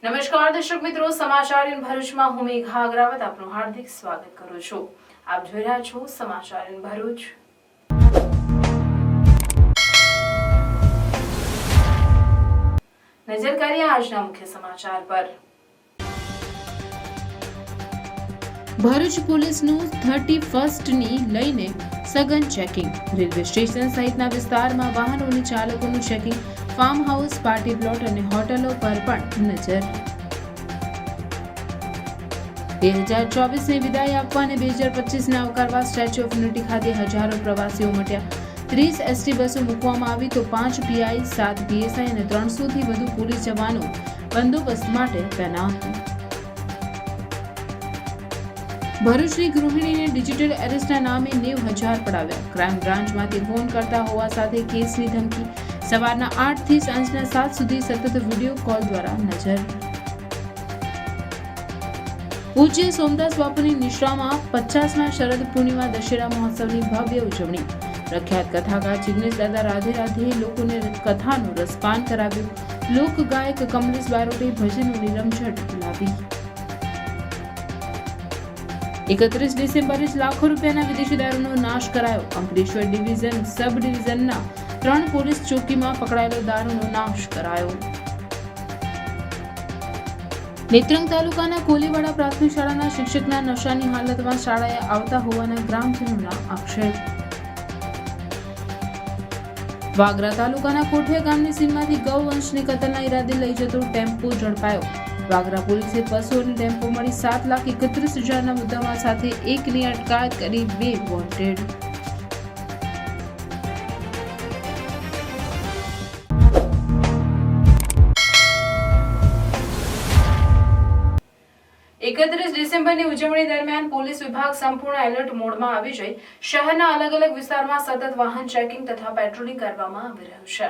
નમસ્કાર દર્શક મિત્રો, સમાચાર ઇન ભરૂચમાં હું મેઘા અગ્રવાલ આપનું હાર્દિક સ્વાગત કરું છું. આપ જોઈ રહ્યા છો સમાચાર ઇન ભરૂચ. નજર કરીએ આજના મુખ્ય સમાચાર પર. ભરૂચ પોલીસનું 31મી લઈને સઘન ચેકિંગ. રેલવે સ્ટેશન સહિતના વિસ્તારમાં વાહનોની ચાલકોનું checking. Farm house, party plot અને હોટલો પર પણ નજર. 2024ને વિદાય આપવા અને 2025ને આવકારવા સ્ટેચ્યુ ઓફ યુનિટી ખાતે હજારો પ્રવાસીઓ ઉમટ્યા. 30 એસટી બસો મૂકવામાં આવી તો 5 પીઆઈ, 7 પીએસઆઈ અને 300થી વધુ પોલીસ જવાનો બંદોબસ્ત માટે તૈનાત. ભરૂચની ગૃહિણીને ડિજિટલ એરેસ્ટના નામે 90,000 પડાવ્યા. ક્રાઇમ બ્રાન્ચમાંથી ફોન કરતા હોવા સાથે કેસની ધમકી. સવારના 8 થી સાંજના 7 સુધી સતત વિડીયો કોલ દ્વારા નજર. પૂજ્ય સોમદાસ બાપુની નિશ્રામાં 50મા શરદ પૂર્ણિમા દશેરા મહોત્સવની ભવ્ય ઉજવણી. પ્રખ્યાત કથાકાર જિગ્નેશ દાદા રાધે રાધે લોકોને કથાનું રસપાન કરાવ્યું. લોક ગાયક કમલેશ બારોટે ભજનોની રમઝટ બોલાવી. 31 ડિસેમ્બરે લાખો રૂપિયાના વિદેશી દારૂનો નાશ કરાયો. અંકલેશ્વર ડિવિઝન સબ ડિવિઝનના 3 પોલીસ ચોકીમાં પકડાયેલો દારૂનો નાશ કરાયો. નેત્રંગ તાલુકાના કોલીવાડા પ્રાથમિક શાળાના શિક્ષકના નશાની હાલતમાં શાળાએ આવતા હોવાના ગ્રામજનોના આક્ષેપ. વાગરા તાલુકાના કોઠિયા ગામની સીમમાંથી ગૌવંશની કતલના ઈરાદે લઈ જતો ટેમ્પો ઝડપાયો. વાગરા પોલીસે પશુ અને ટેમ્પો મળી 7,31,000ના મુદ્દામાલ સાથે એકની અટકાયત કરી 2 વોન્ટેડ. ડિસેમ્બરની ઉજવણી દરમિયાન પોલીસ વિભાગ સંપૂર્ણ એલર્ટ મોડમાં આવી જઈ શહેરના અલગ અલગ વિસ્તારમાં સતત વાહન ચેકિંગ તથા પેટ્રોલિંગ કરવામાં આવી રહ્યું છે.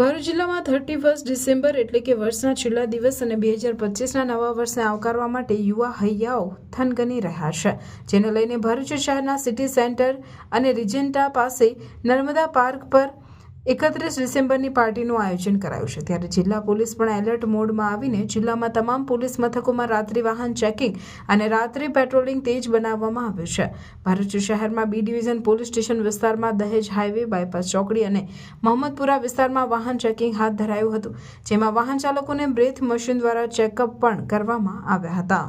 ભરૂચ જિલ્લામાં 31 ડિસેમ્બર એટલે કે વર્ષના છેલ્લા દિવસ અને 2025ના નવા વર્ષને આવકારવા માટે યુવા હૈયાઓ થનગની રહ્યા છે, જેને લઈને ભરૂચ શહેરના સિટી સેન્ટર અને રિજેન્ટા પાસે નર્મદા પાર્ક પર 31 ડિસેમ્બરની પાર્ટીનું આયોજન કરાયું છે. ત્યારે જિલ્લા પોલીસ પણ એલર્ટ મોડમાં આવીને જિલ્લામાં તમામ પોલીસ મથકોમાં રાત્રિ વાહન ચેકિંગ અને રાત્રિ પેટ્રોલિંગ તેજ બનાવવામાં આવ્યું છે. ભરૂચ શહેરમાં બી ડિવિઝન પોલીસ સ્ટેશન વિસ્તારમાં દહેજ હાઈવે, બાયપાસ ચોકડી અને મોહમ્મદપુરા વિસ્તારમાં વાહન ચેકિંગ હાથ ધરાયું હતું, જેમાં વાહન ચાલકોને બ્રેથ મશીન દ્વારા ચેકઅપ પણ કરવામાં આવ્યા હતા.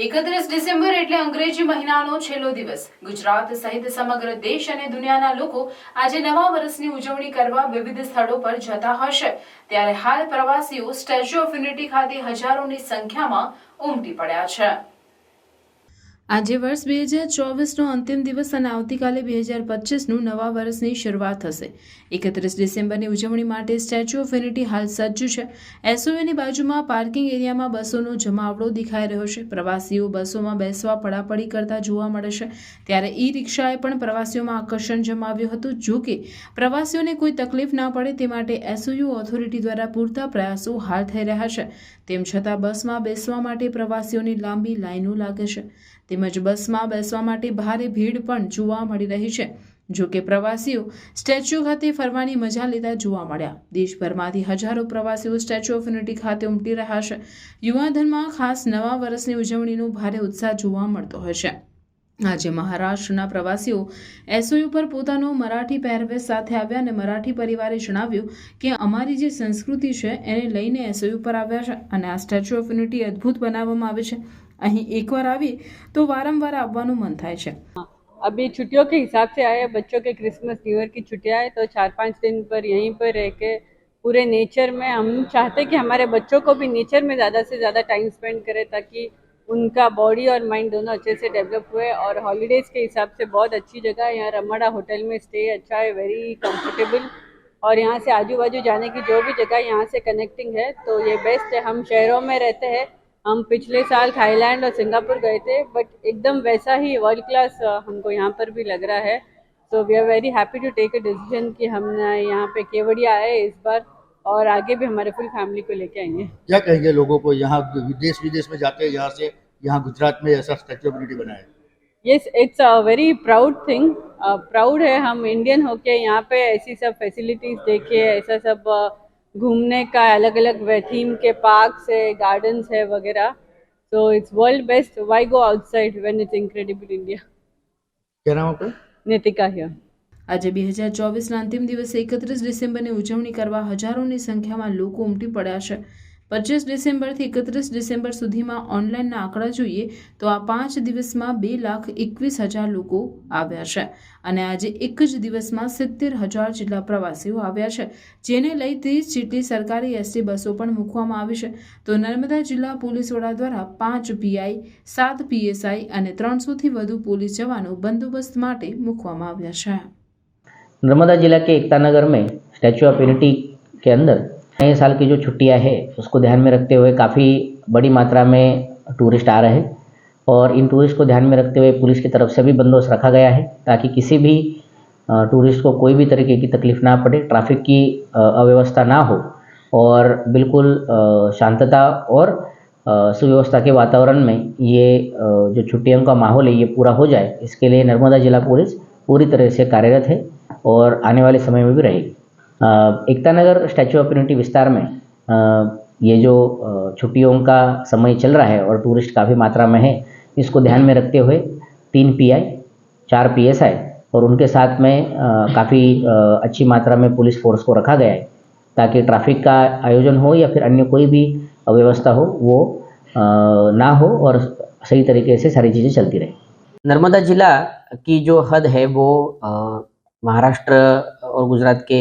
31 ડિસેમ્બર એટલે અંગ્રેજી મહિનાનો છેલ્લો દિવસ. ગુજરાત સહિત સમગ્ર દેશ અને દુનિયાના લોકો આજે નવા વર્ષની ઉજવણી કરવા વિવિધ સ્થળો પર જતા હશે. ત્યારે હાલ પ્રવાસીઓ સ્ટેચ્યુ ઓફ યુનિટી ખાતે હજારોની સંખ્યામાં ઉમટી પડ્યા છે. આજે વર્ષ 2024નો અંતિમ દિવસ અને આવતીકાલે 2025નું નવા વર્ષની શરૂઆત થશે. 31 ડિસેમ્બરની ઉજવણી માટે સ્ટેચ્યુ ઓફ યુનિટી હાલ સજ્જ છે. એસઓયુની બાજુમાં પાર્કિંગ એરિયામાં બસોનો જમાવડો દેખાઈ રહ્યો છે. પ્રવાસીઓ બસોમાં બેસવા પડાપડી કરતા જોવા મળે છે. ત્યારે ઈ રિક્ષાએ પણ પ્રવાસીઓમાં આકર્ષણ જમાવ્યું હતું. જો કે પ્રવાસીઓને કોઈ તકલીફ ના પડે તે માટે એસઓયુ ઓથોરિટી દ્વારા પૂરતા પ્રયાસો હાલ થઈ રહ્યા છે. તેમ છતાં બસમાં બેસવા માટે પ્રવાસીઓની લાંબી લાઈનો લાગે છે. તેમજ બસમાં બેસવા માટે ભારે ભીડ પણ જોવા મળી રહી છે. જો કે પ્રવાસીઓ સ્ટેચ્યુ ખાતે ફરવાની મજા લેતા જોવા મળ્યા. દેશભરમાંથી હજારો પ્રવાસીઓ સ્ટેચ્યુ ઓફ યુનિટી ખાતે ઉમટી રહ્યા છે. યુવાધનમાં ખાસ નવા વર્ષની ઉજવણીનો ભારે ઉત્સાહ જોવા મળતો હોય છે. આજે મહારાષ્ટ્રના પ્રવાસીઓ એસઓયુ પર પોતાનો મરાઠી પહેરવેશ સાથે આવ્યા અને મરાઠી પરિવારે જણાવ્યું કે અમારી જે સંસ્કૃતિ છે એને લઈને એસઓયુ પર આવ્યા છે અને આ સ્ટેચ્યુ ઓફ યુનિટી અદ્ભુત બનાવવામાં આવે છે. અહીં એકવાર आवी तो वारंवार આવવાનું મન થાય છે. अभी छुट्टियों के हिसाब से आए, बच्चों के क्रिसमस न्यू ईयर की छुट्टियां है तो 4-5 दिन पर यहीं पर रह के पूरे नेचर में हम चाहते कि हमारे बच्चों को भी नेचर में ज़्यादा से ज़्यादा टाइम स्पेंड करें ताकि उनका बॉडी और माइंड दोनों अच्छे से डेवलप हुए. और हॉलीडेज़ के हिसाब से बहुत अच्छी जगह है. यहाँ रमाडा होटल में स्टे अच्छा है, वेरी कंफर्टेबल. और यहाँ से आजू बाजू जाने की जो भी जगह यहाँ से कनेक्टिंग है तो ये बेस्ट है. हम शहरों में रहते हैं, हम पिछले साल थाईलैंड और सिंगापुर गए थे बट एकदम वैसा ही वर्ल्ड क्लास हमको यहाँ पर भी लग रहा है. So we are very happy to take a decision कि हम यहाँ पे केवड़िया आए इस बार और आगे भी हमारे फुल फैमिली को लेके आएंगे. क्या कहेंगे लोगों को यहाँ देश विदेश में जाते हैं यहाँ से यहाँ गुजरात में ऐसा स्टैच्यू ऑफ यूनिटी बना है? Yes, it's a very proud thing proud है हम इंडियन होके यहाँ पे ऐसी सब फैसिलिटीज़ देखे, ऐसा सब घूमने का अलग अलग थीम के पार्क्स है, गार्डन्स है वगैरह. So it's world best. Why go outside when it's incredible India? क्या नाम आपका? Nitika here. આજે 2024ના અંતિમ દિવસે 31 ડિસેમ્બરની ઉજવણી કરવા હજારોની સંખ્યામાં લોકો ઉમટી પડ્યા છે. 25 ડિસેમ્બરથી 31 ડિસેમ્બર સુધીમાં ઓનલાઈનના આંકડા જોઈએ તો આ 5 દિવસમાં 2,21,000 લોકો આવ્યા છે અને આજે એક જ દિવસમાં 70,000 જેટલા પ્રવાસીઓ આવ્યા છે, જેને લઈ 30 જેટલી સરકારી એસટી બસો પણ મૂકવામાં આવી છે. તો નર્મદા જિલ્લા પોલીસ વડા દ્વારા 5 પીઆઈ, 7 પીએસઆઈ અને 300થી વધુ પોલીસ જવાનો બંદોબસ્ત માટે મૂકવામાં આવ્યા છે. नर्मदा जिला के एकता नगर में स्टैचू ऑफ यूनिटी के अंदर नए साल की जो छुट्टियां है उसको ध्यान में रखते हुए काफ़ी बड़ी मात्रा में टूरिस्ट आ रहे हैं और इन टूरिस्ट को ध्यान में रखते हुए पुलिस की तरफ से भी बंदोबस्त रखा गया है ताकि किसी भी टूरिस्ट को कोई भी तरीके की तकलीफ ना पड़े, ट्रैफिक की अव्यवस्था ना हो और बिल्कुल शांतता और सुव्यवस्था के वातावरण में ये जो छुट्टियों का माहौल है ये पूरा हो जाए, इसके लिए नर्मदा जिला पुलिस पूरी तरह से कार्यरत है और आने वाले समय में भी रहेगी. Ekta Nagar statue of unity विस्तार में ये जो छुट्टियों का समय चल रहा है और टूरिस्ट काफ़ी मात्रा में है, इसको ध्यान में रखते हुए 3 पीआई, 4 पीएसआई और उनके साथ में काफ़ी अच्छी मात्रा में पुलिस फोर्स को रखा गया है ताकि ट्रैफिक का आयोजन हो या फिर अन्य कोई भी अव्यवस्था हो वो ना हो और सही तरीके से सारी चीज़ें चलती रहे. नर्मदा जिला की जो हद है वो महाराष्ट्र और गुजरात के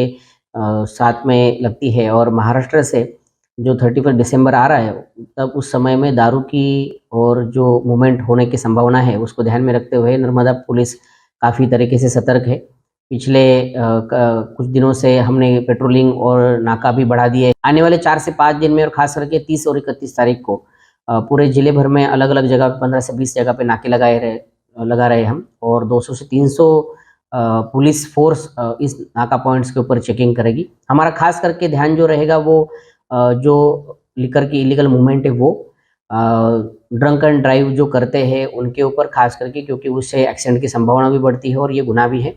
साथ में लगती है और महाराष्ट्र से जो 31 दिसंबर आ रहा है तब उस समय में दारू की और जो मूवमेंट होने की संभावना है उसको ध्यान में रखते हुए नर्मदा पुलिस काफ़ी तरीके से सतर्क है. पिछले कुछ दिनों से हमने पेट्रोलिंग और नाका भी बढ़ा दिए. आने वाले 4 से 5 दिन में और खास करके 30 और 31 तारीख को पूरे ज़िले भर में अलग अलग जगह 15 से 20 जगह पे नाके लगा रहे हम और 200 से 300 पुलिस फोर्स इस नाका पॉइंट्स के ऊपर चेकिंग करेगी. हमारा खास करके ध्यान जो रहेगा वो जो लिकर की इलीगल मूवमेंट है वो ड्रंक एंड ड्राइव जो करते हैं उनके ऊपर खास करके, क्योंकि उससे एक्सीडेंट की संभावना भी बढ़ती है और ये गुनाह भी है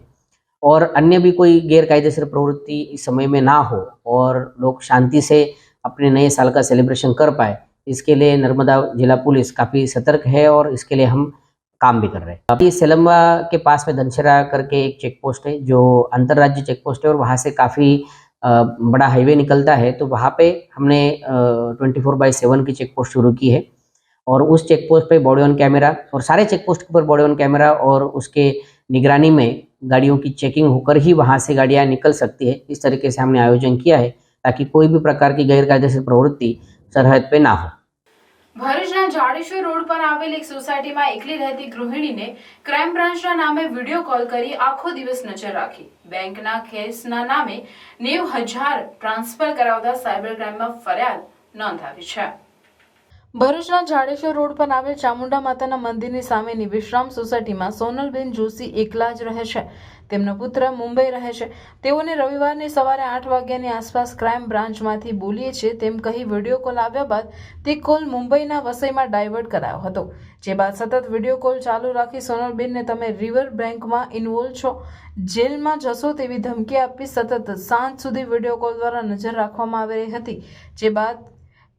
और अन्य भी कोई गैरकायदेसर प्रवृत्ति इस समय में ना हो और लोग शांति से अपने नए साल का सेलिब्रेशन कर पाए, इसके लिए नर्मदा जिला पुलिस काफ़ी सतर्क है और इसके लिए हम काम भी कर रहे हैं. अभी सेलम्बा के पास में धनशेरा करके एक चेक पोस्ट है जो अंतर्राज्य चेक पोस्ट है और वहाँ से काफ़ी बड़ा हाईवे निकलता है, तो वहाँ पे हमने 24/7 की चेक पोस्ट शुरू की है और उस चेक पोस्ट पे बॉडी ऑन कैमरा और सारे चेक पोस्ट के ऊपर बॉडी ऑन कैमरा और उसके निगरानी में गाड़ियों की चेकिंग होकर ही वहाँ से गाड़ियाँ निकल सकती है. इस तरीके से हमने आयोजन किया है ताकि कोई भी प्रकार की गैरकायदेसर प्रवृत्ति सरहद पे ना हो. ભરૂચના જાડેશ્વર રોડ પર આવેલ એક સોસાયટીમાં એકલી રહેતી ગૃહિણીને ક્રાઇમ બ્રાન્ચના નામે વિડીયો કોલ કરી આખો દિવસ નજર રાખી બેંકના કેસના નામે 90,000 ટ્રાન્સફર કરાવતા સાયબર ક્રાઇમમાં ફરિયાદ નોંધાવી છે. ભરૂચના જાડેશ્વર રોડ પર આવેલ ચામુંડા માતાના મંદિરની સામેની વિશ્રામ સોસાયટીમાં સોનલબેન જોશી એકલા જ રહે છે. તેમનો પુત્ર મુંબઈ રહે છે. તેઓને રવિવારની સવારે 8 વાગ્યાની આસપાસ ક્રાઇમ બ્રાન્ચમાંથી બોલીએ છે તેમ કહી વિડીયો કોલ આવ્યા બાદ તે કોલ મુંબઈના વસઈમાં ડાયવર્ટ કરાયો હતો. જે બાદ સતત વિડીયો કોલ ચાલુ રાખી સોનલબેનને તમે રિવર બેંકમાં ઇન્વોલ્વ છો, જેલમાં જશો તેવી ધમકી આપી સતત સાંજ સુધી વિડીયો કોલ દ્વારા નજર રાખવામાં આવી રહી હતી. જે બાદ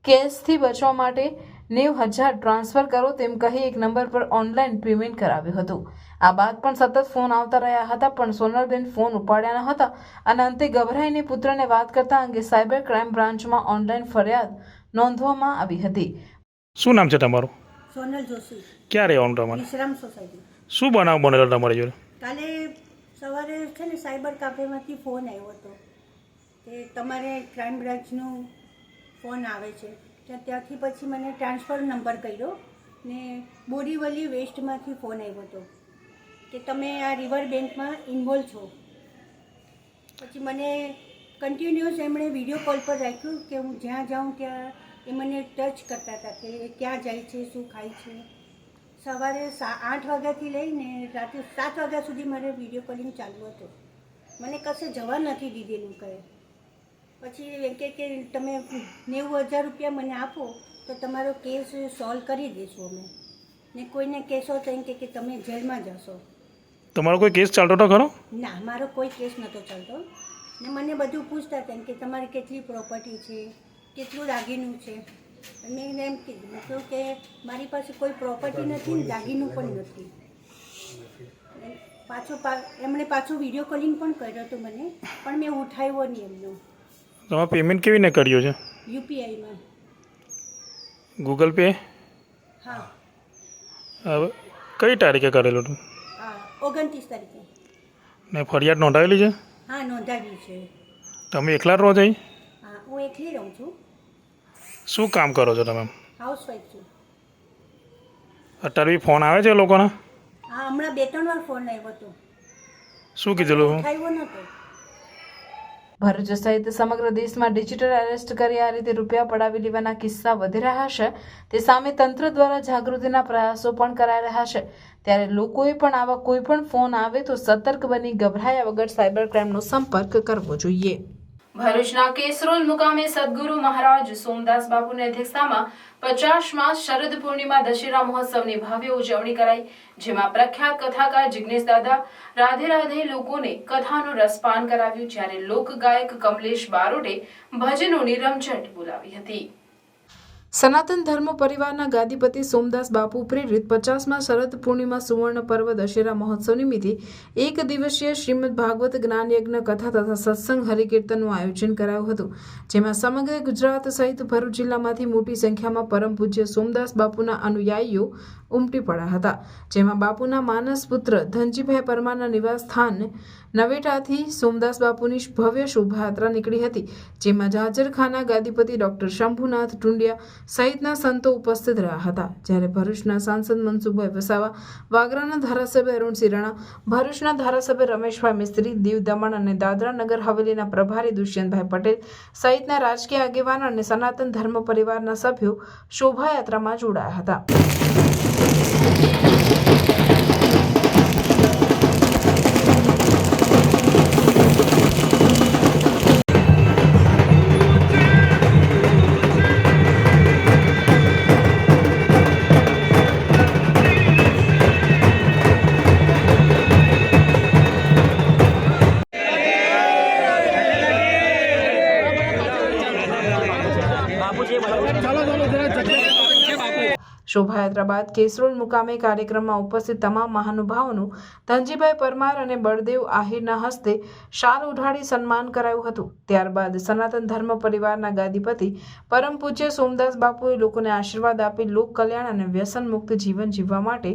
કેસથી બચવા માટે 90,000 ટ્રાન્સફર કરો તેમ કહી એક નંબર પર ઓનલાઈન પેમેન્ટ કરાવ્યું હતું. આ બાદ પણ સતત ફોન આવતા રહ્યા હતા પણ સોનલબેન ફોન ઉપાડ્યા ન હતા અને અંતે ગભરાઈને પુત્રને વાત કરતા અંગે સાયબર ક્રાઇમ બ્રાન્ચમાં ઓનલાઈન ફરિયાદ નોંધવામાં આવી હતી. શું નામ છે તમારું? સોનલ જોશી. ક્યાં રહેવાનું તમારે? વિશ્રામ સોસાયટી. શું બનાવ બનેલો તમારી જોડે? કાલે સવારે છે ને સાયબર કાફેમાંથી ફોન આવ્યો હતો કે તમારે ક્રાઇમ બ્રાન્ચનો ફોન આવે છે. ત્યાંથી પછી મને ટ્રાન્સફર નંબર કર્યો ને બોરીવલી વેસ્ટમાંથી ફોન આવ્યો હતો કે તમે આ રિવર બેંકમાં ઇન્વોલ્વ છો. પછી મને કન્ટિન્યુઅસ એમણે વિડીયો કોલ પર રાખ્યું કે હું જ્યાં જાઉં ત્યાં એ મને ટચ કરતા હતા કે ક્યાં જાય છે, શું ખાય છે. સવારે 8 વાગ્યાથી લઈને રાત્રે 7 વાગ્યા સુધી મારે વિડીયો કોલિંગ ચાલુ હતું. મને કશે જવા નથી દીધેલું કહે. પછી એમ કે તમે 90,000 રૂપિયા મને આપો તો તમારો કેસ સોલ્વ કરી દઈશું અમે, ને કોઈને કહેશો તો એમ કે તમે જેલમાં જશો. તમારો કોઈ કેસ ચાલતો હતો ખરો? ના, મારો કોઈ કેસ નહોતો ચાલતો ને મને બધું પૂછતા હતા કે તમારી કેટલી પ્રોપર્ટી છે, કેટલું દાગીનું છે. મેં એને એમ કીધું કે મારી પાસે કોઈ પ્રોપર્ટી નથી ને દાગીનું પણ નથી. એમણે પાછો વિડીયો કોલિંગ પણ કર્યો હતો મને, પણ મેં ઉઠાવ્યો નહીં એમનો. તમે પેમેન્ટ કેવી રીતે કર્યું છે? યુપીઆઈમાં. Google Pay? હા. હવે કઈ તારીખે કરેલું હતું? હા, 29 તારીખે. ને ફરિયાદ નોંધાવેલી છે? હા, નોંધાવી છે. તમે એકલા જ રહો છો અહીં? હા, હું એકલી રહું છું. શું કામ કરો છો તમે? હાઉસવાઈફ છું. અત્યારે બી ફોન આવે છે લોકોના? હા, હમણાં 2-3 વાર ફોન આવ્યો હતો. શું કીધેલું? ઉઠાવ્યો નહોતો. ભરૂચ સહિત સમગ્ર દેશમાં ડિજિટલ એરેસ્ટ કરી આ રીતે રૂપિયા પડાવી લેવાના કિસ્સા વધી રહ્યા છે. તે સામે તંત્ર દ્વારા જાગૃતિના પ્રયાસો પણ કરાઈ રહ્યા છે. ત્યારે લોકોએ પણ આવા કોઈ પણ ફોન આવે તો સતર્ક બની ગભરાયા વગર સાયબર ક્રાઇમનો સંપર્ક કરવો જોઈએ. ભરૂચના કેસરોલ મુકામે સદગુરુ મહારાજ સોમદાસ બાપુની અધ્યક્ષતામાં 50માં શરદ પૂર્ણિમા દશેરા મહોત્સવની ભવ્ય ઉજવણી કરાઈ, જેમાં પ્રખ્યાત કથાકાર જિગ્નેશ દાદા રાધે રાધે લોકોને કથાનું રસપાન કરાવ્યું, જ્યારે લોકગાયક કમલેશ બારોટે ભજનોની રમઝટ બોલાવી હતી. સનાતન ધર્મ પરિવારના ગાદીપતિ સોમદાસ બાપુ પ્રેરિત 50માં શરદ પૂર્ણિમા સુવર્ણ પર્વ દશેરા મહોત્સવ નિમિત્તે એક દિવસીય શ્રીમદ ભાગવત જ્ઞાન યજ્ઞ કથા તથા સત્સંગ હરિકીર્તનનું આયોજન કરાયું હતું, જેમાં સમગ્ર ગુજરાત સહિત ભરૂચ જિલ્લામાંથી મોટી સંખ્યામાં પરમ પૂજ્ય સોમદાસ બાપુના અનુયાયીઓ ઉમટી પડ્યા હતા. જેમાં બાપુના માનસ પુત્ર ધનજીભાઈ પરમારના નિવાસ સ્થાન નવેટાથી સોમદાસ બાપુની ભવ્ય શોભાયાત્રા નીકળી હતી, જેમાં જાજરખાના ગાદીપતિ ડોક્ટર શંભુનાથ ટુંડિયા સહિતના સંતો ઉપસ્થિત રહ્યા હતા. જ્યારે ભરૂચના સાંસદ મનસુખભાઈ વસાવા, વાગરાના ધારાસભ્ય અરુણસિંહ રાણા, ભરૂચના ધારાસભ્ય રમેશભાઈ મિસ્ત્રી, દીવ દમણ અને દાદરા નગર હવેલીના પ્રભારી દુષ્યંતભાઈ પટેલ સહિતના રાજકીય આગેવાન અને સનાતન ધર્મ પરિવારના સભ્યો શોભાયાત્રામાં જોડાયા હતા. શોભાયાત્રા બાદ કેસરોલ મુકામે કાર્યક્રમમાં ઉપસ્થિત તમામ મહાનુભાવોનું ધનજીભાઈ પરમાર અને બળદેવ આહિરના હસ્તે શાલ ઉઢાડી સન્માન કરાયું હતું. ત્યારબાદ સનાતન ધર્મ પરિવારના ગાદીપતિ પરમ પૂજ્ય સોમદાસ બાપુએ લોકોને આશીર્વાદ આપી લોક કલ્યાણ અને વ્યસન મુક્ત જીવન જીવવા માટે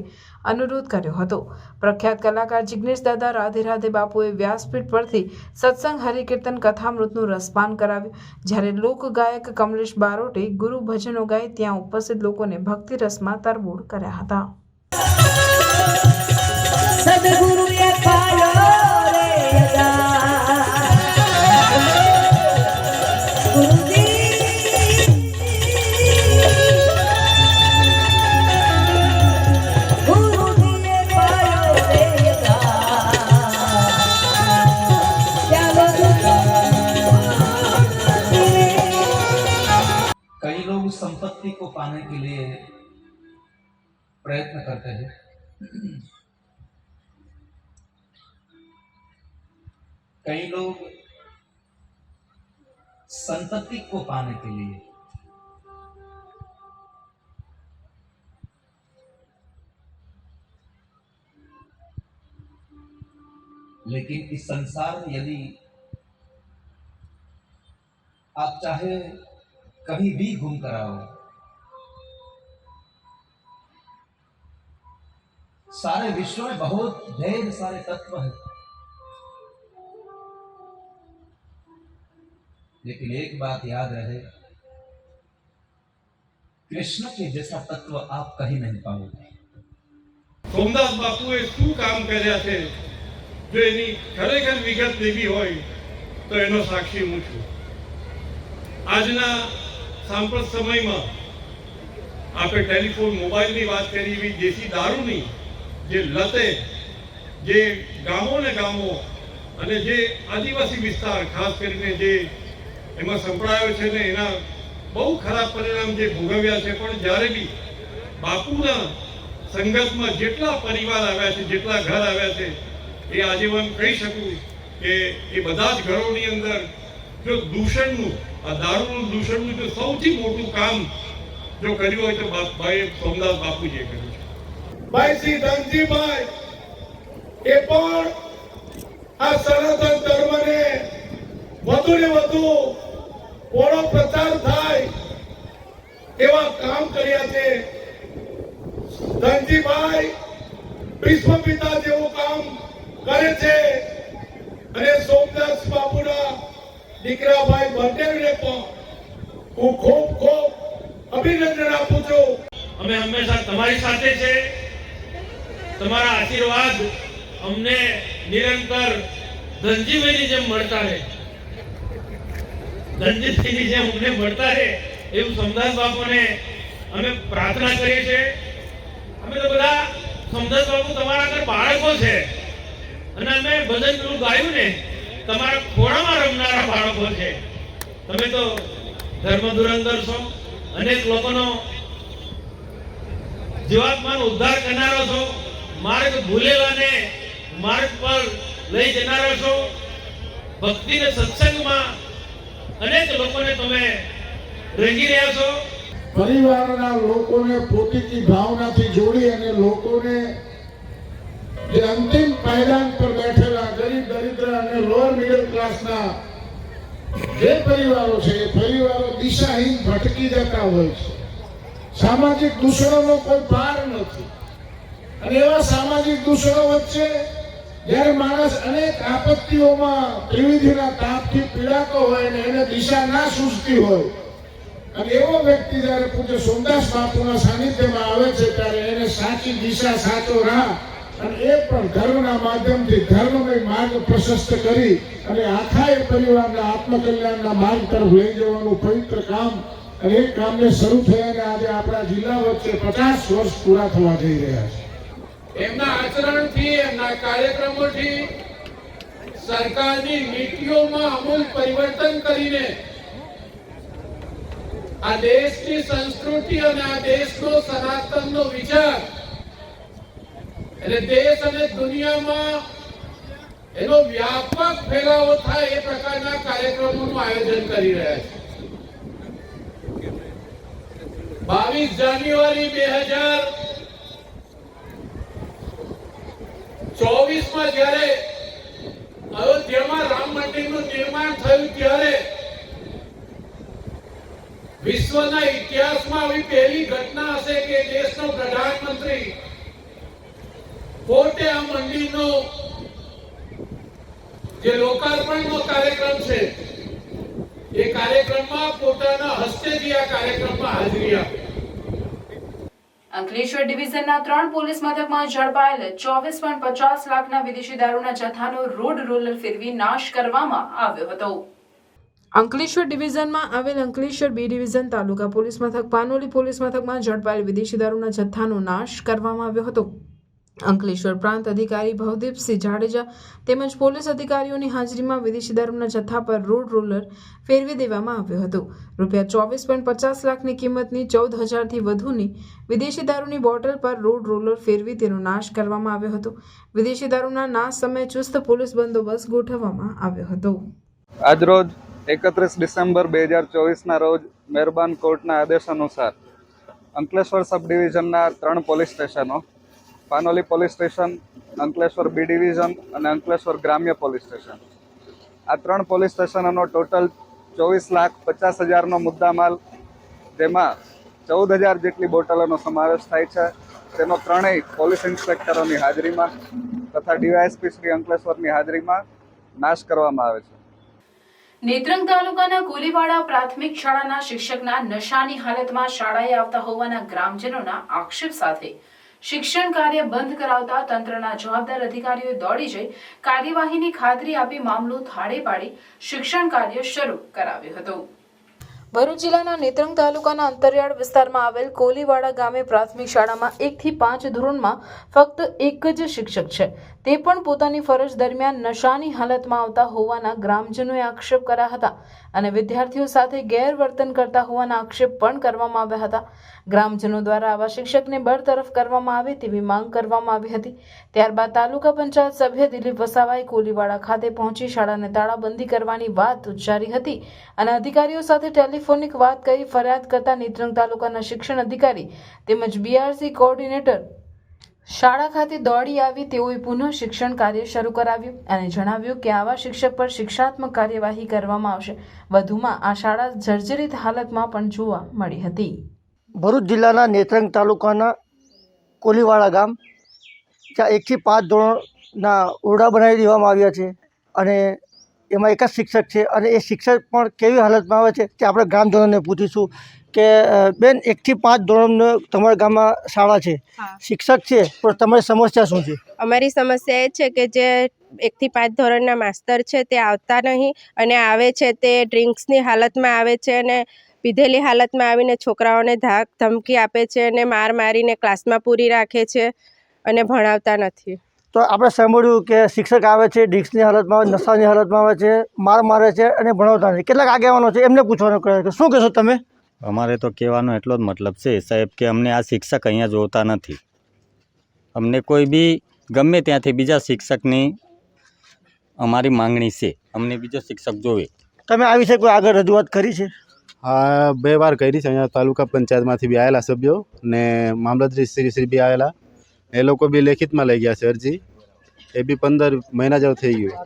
અનુરોધ કર્યો હતો. પ્રખ્યાત કલાકાર જિગ્નેશ દાદા રાધે રાધે બાપુએ વ્યાસપીઠ પરથી સત્સંગ હરિકીર્તન કથામૃતનું રસપાન કરાવ્યું, જ્યારે લોકગાયક કમલેશ બારોટે ગુરુ ભજનો ગાઈ ત્યાં ઉપસ્થિત લોકોને ભક્તિ રસમાં તરબોળ કર્યા હતા. સદગુરુએ પાયો રે યદા ગુરુજીએ પાયો રે યદા कई लोग संपत्ति को पाने के लिए प्रयत्न करते हैं, कई लोग संपत्ति को पाने के लिए लेकिन इस संसार में यदि आप चाहे कहीं भी घूम कर आओ, सारे विश्व में बहुत ढेर सारे तत्व हैं, लेकिन एक बात याद रहे, कृष्ण के जैसा तत्व आप कहीं नहीं पाओगे. સોમદાસ બાપુએ શું કામ કર્યા છે, જો એની ખરેખર વિગત લેવી હોય તો એનો સાક્ષી હું છું. આજના સાંપ્રત સમયમાં આપણે ટેલિફોન મોબાઈલની વાત કરી, એવી દેશી દારૂની જે લતે જે ગામો ને ગામો અને જે આદિવાસી વિસ્તાર ખાસ કરીને જે એમાં સંકળાયો છે ને એના બહુ ખરાબ પરિણામ જે ભોગવ્યા છે. પણ જ્યારે બી બાપુના સંઘર્ષમાં જેટલા પરિવાર આવ્યા છે, જેટલા ઘર આવ્યા છે, એ આજે હું કહી શકું કે એ બધા જ ઘરોની અંદર જો દૂષણનું, આ દારૂનું દૂષણનું જો સૌથી મોટું કામ જો કર્યું હોય તો ભાઈ સોમદાસ બાપુજીએ કર્યું છે. ભાઈ શ્રી ધનજીભાઈ એ પણ આ સનાતન ધર્મને વધુ ને વધુ પોળો પ્રચાર થાય એવા કામ કર્યા છે. ધનજીભાઈ વિશ્વ પિતા જેવું કામ કરે છે અને સોમદાસ બાપુના દીકરા ભાઈ બળદેવને પણ હું ખૂબ ખૂબ અભિનંદન આપું છું. અમે હંમેશા તમારી સાથે છે. તમારા આશીર્વાદ અમને નિરંતર ધનજીભાઈની જેમ મળતા રહે, ધનજીભાઈની જેમ અમને મળતા રહે એવું સોમદાસ બાપુને અમે પ્રાર્થના કરીએ છીએ. અમે તો બધા સોમદાસ બાપુ તમારા ઘર બાળકો છે અને અમે ભજન પેલું ગાયું ને, તમારા ખોળામાં રમનારા બાળકો છે. તમે તો ધર્મ ધુરંધર છો, અનેક લોકોનો જીવાત્માનો ઉદ્ધાર કરનારો છો, માર્ગ ભૂલેલાને માર્ગ પર લઈ જનારા છો. ભક્તિ ને સત્સંગમાં અનેક લોકોને તમે રંગી રહ્યા છો. પરિવારના લોકોને પોતીકી ભાવનાથી જોડી અને લોકોને જે અંતિમ પાયદાન પર બેઠેલા ગરીબ, દરિદ્ર અને લોઅર મિડલ ક્લાસના જે પરિવારો છે એ પરિવારો દિશાહીન ભટકી જતા હોય છે. સામાજિક દૂષણોનો કોઈ પાર નથી અને એવા સામાજિક દૂષણો વચ્ચે જ્યારે માણસ અનેક આપત્તિઓમાં ત્રિવિધિના તાપથી પીડાતો હોય ને એને દિશા ના સૂઝતી હોય અને એવો વ્યક્તિ જ્યારે પૂજ્ય સોમદાસ બાપુના સાનિધ્યમાં આવે છે ત્યારે એને સાચી દિશા, સાચો રાહ અને એ પણ ધર્મના માધ્યમથી ધર્મમય માર્ગ પ્રશસ્ત કરી અને આખા એ પરિવારના આત્મકલ્યાણના માર્ગ તરફ લઈ જવાનું પવિત્ર કામ, અને એ કામને શરૂ થયાને આજે આપણા જિલ્લા વચ્ચે 50 વર્ષ પૂરા થવા જઈ રહ્યા છે. એમના આચરણથી, એમના કાર્યક્રમોથી સરકારની નીતિઓમાં અમૂલ પરિવર્તન કરીને આ દેશની સંસ્કૃતિ અને આ દેશનો સનાતનનો વિચાર એટલે દેશ અને દુનિયામાં એનો વ્યાપક ફેલાવો થાય એ પ્રકારના કાર્યક્રમોનું આયોજન કરી રહ્યા છે. 22 જાન્યુઆરી 2024માં જ્યારે અયોધ્યામાં રામ મંદિરનું નિર્માણ થયું ત્યારે વિશ્વના ઇતિહાસમાં આવી પહેલી ઘટના હશે કે દેશનો પ્રધાનમંત્રી પોતે આ મંદિરનો જે લોકાર્પણનો કાર્યક્રમ છે એ કાર્યક્રમમાં પોતાના હસ્તેથી આ કાર્યક્રમમાં હાજરી આપે. અંકલેશ્વર ડિવિઝનના 3 પોલીસ મથકમાં ઝડપાયેલ 24.50 લાખના વિદેશી દારૂના જથ્થાનો રોડ રોલર ફેરવી નાશ કરવામાં આવ્યો હતો. અંકલેશ્વર ડિવિઝનમાં આવેલ અંકલેશ્વર બી ડિવિઝન તાલુકા પોલીસ મથક પાનોલી પોલીસ મથકમાં ઝડપાયેલ વિદેશી દારૂના જથ્થાનો નાશ કરવામાં આવ્યો હતો. અંકલેશ્વર પ્રાંત અધિકારી ભવદીપસિંહ જાડેજા તેમજ પોલીસ અધિકારીઓની હાજરીમાં વિદેશી દારૂના જથ્થા પર રોડ રોલર ફેરવી દેવામાં આવ્યો હતો. રૂપિયા 24.50 લાખની કિંમતની 14,000થી વધુની વિદેશી દારૂની બોટલ પર રોડ રોલર ફેરવી તેનો નાશ કરવામાં આવ્યો હતો. વિદેશી દારૂના નાશ સમયે ચુસ્ત પોલીસ બંદોબસ્ત ગોઠવવામાં આવ્યો હતો. આજરોજ 31 ડિસેમ્બર 2024ના રોજ મહેરબાન કોર્ટના આદેશ અનુસાર અંકલેશ્વર સબ ડિવિઝનના 3 પોલીસ સ્ટેશનો, Panoli police station, Ankleshwar B division અને અંકલેશ્વર ગ્રામ્ય પોલીસ સ્ટેશન, આ 3 પોલીસ સ્ટેશનોનો ટોટલ 24,50,000નો મુદ્દામાલ, જેમાં 14,000 જેટલી બોટલોનો સમાવેશ થાય છે, તેનો 3 પોલીસ ઇન્સ્પેક્ટરોની હાજરીમાં તથા ડીવાયએસપી શ્રી અંકલેશ્વરની હાજરીમાં નાશ કરવામાં આવે છે. નેત્રંગ તાલુકાના કોલીવાડા પ્રાથમિક શાળાના શિક્ષકના નશાની હાલતમાં શાળાએ આવતા હોવાના ગ્રામજનોના આક્ષેપ સાથે શિક્ષણ કાર્ય બંધ કરાવતા તંત્રના જવાબદાર અધિકારીઓએ દોડી જઈ કાર્યવાહીની ખાતરી આપી મામલો થાળે પાડી શિક્ષણ કાર્ય શરૂ કરાવ્યો હતો. ભરૂચ જિલ્લાના નેત્રંગ તાલુકાના અંતરિયાળ વિસ્તારમાં આવેલ કોલીવાડા ગામે પ્રાથમિક શાળામાં 1 થી 5 ધોરણમાં ફક્ત એક જ શિક્ષક છે, તે પણ પોતાની ફરજ દરમિયાન નશાની હાલતમાં આવતા હોવાના ગ્રામજનોએ આક્ષેપ કર્યા હતા અને વિદ્યાર્થીઓ સાથે ગેરવર્તન કરતા હોવાના આક્ષેપ પણ કરવામાં આવ્યા હતા. ગ્રામજનો દ્વારા આવા શિક્ષકને બરતરફ કરવામાં આવે તેવી માંગ કરવામાં આવી હતી. ત્યારબાદ તાલુકા પંચાયત સભ્ય દિલીપ વસાવાએ કોલીવાડા ખાતે પહોંચી શાળાને તાળાબંધી કરવાની વાત ઉચ્ચારી હતી અને અધિકારીઓ સાથે ટેલિફોનિક વાત કરી ફરિયાદ કરતા નેત્રંગ તાલુકાના શિક્ષણ અધિકારી તેમજ બીઆરસી કોઓર્ડિનેટર શાળા ખાતે દોડી આવી તેઓએ પુનઃ શિક્ષણ કાર્ય શરૂ કરાવ્યું અને જણાવ્યું કે આવા શિક્ષક પર શિક્ષાત્મક કાર્યવાહી કરવામાં આવશે. વધુમાં આ શાળા જર્જરિત હાલતમાં પણ જોવા મળી હતી. ભરૂચ જિલ્લાના નેત્રંગ તાલુકાના કોલીવાડા ગામ, જ્યાં 1 થી 5 ધોરણના ઓરડા બનાવી દેવામાં આવ્યા છે અને એમાં એક જ શિક્ષક છે અને એ શિક્ષક પણ કેવી હાલતમાં આવે છે તે આપણે ગ્રામજનોને પૂછીશું કે બેન 1 થી 5 ધોરણનો તમારા ગામમાં શાળા છે, શિક્ષક છે, પણ તમારી સમસ્યા શું છે? અમારી સમસ્યા એ છે કે જે 1 થી 5 ધોરણના માસ્તર છે તે આવતા નહીં અને આવે છે તે ડ્રિંક્સની હાલતમાં આવે છે અને પીધેલી હાલતમાં આવીને છોકરાઓને ધાક ધમકી આપે છે અને માર મારીને ક્લાસમાં પૂરી રાખે છે અને ભણાવતા નથી. તો આપણે સાંભળ્યું કે શિક્ષક આવે છે, ડ્રિંક્સની હાલતમાં આવે, નશાની હાલતમાં આવે છે, માર મારે છે અને ભણાવતા નથી. કેટલાક આગેવાનો છે એમને પૂછવાનું કહે છે, શું કહેશો તમે? અમારે તો કહેવાનો એટલો જ મતલબ છે સાહેબ કે અમને આ શિક્ષક અહીંયા જોતા નથી. અમને કોઈ બી ગમે ત્યાંથી બીજા શિક્ષકની અમારી માંગણી છે, અમને બીજો શિક્ષક જોવે. તમે આ વિશે કોઈ આગળ રજૂઆત કરી છે? હા, 2 વાર કરી છે. અહીંયા તાલુકા પંચાયતમાંથી બી આવેલા સભ્યો ને મામલતદાર શ્રી બી આવેલા, એ લોકો બી લેખિતમાં લઈ ગયા છે અરજી. એ બી 15 મહિના જેવું થઈ ગયું.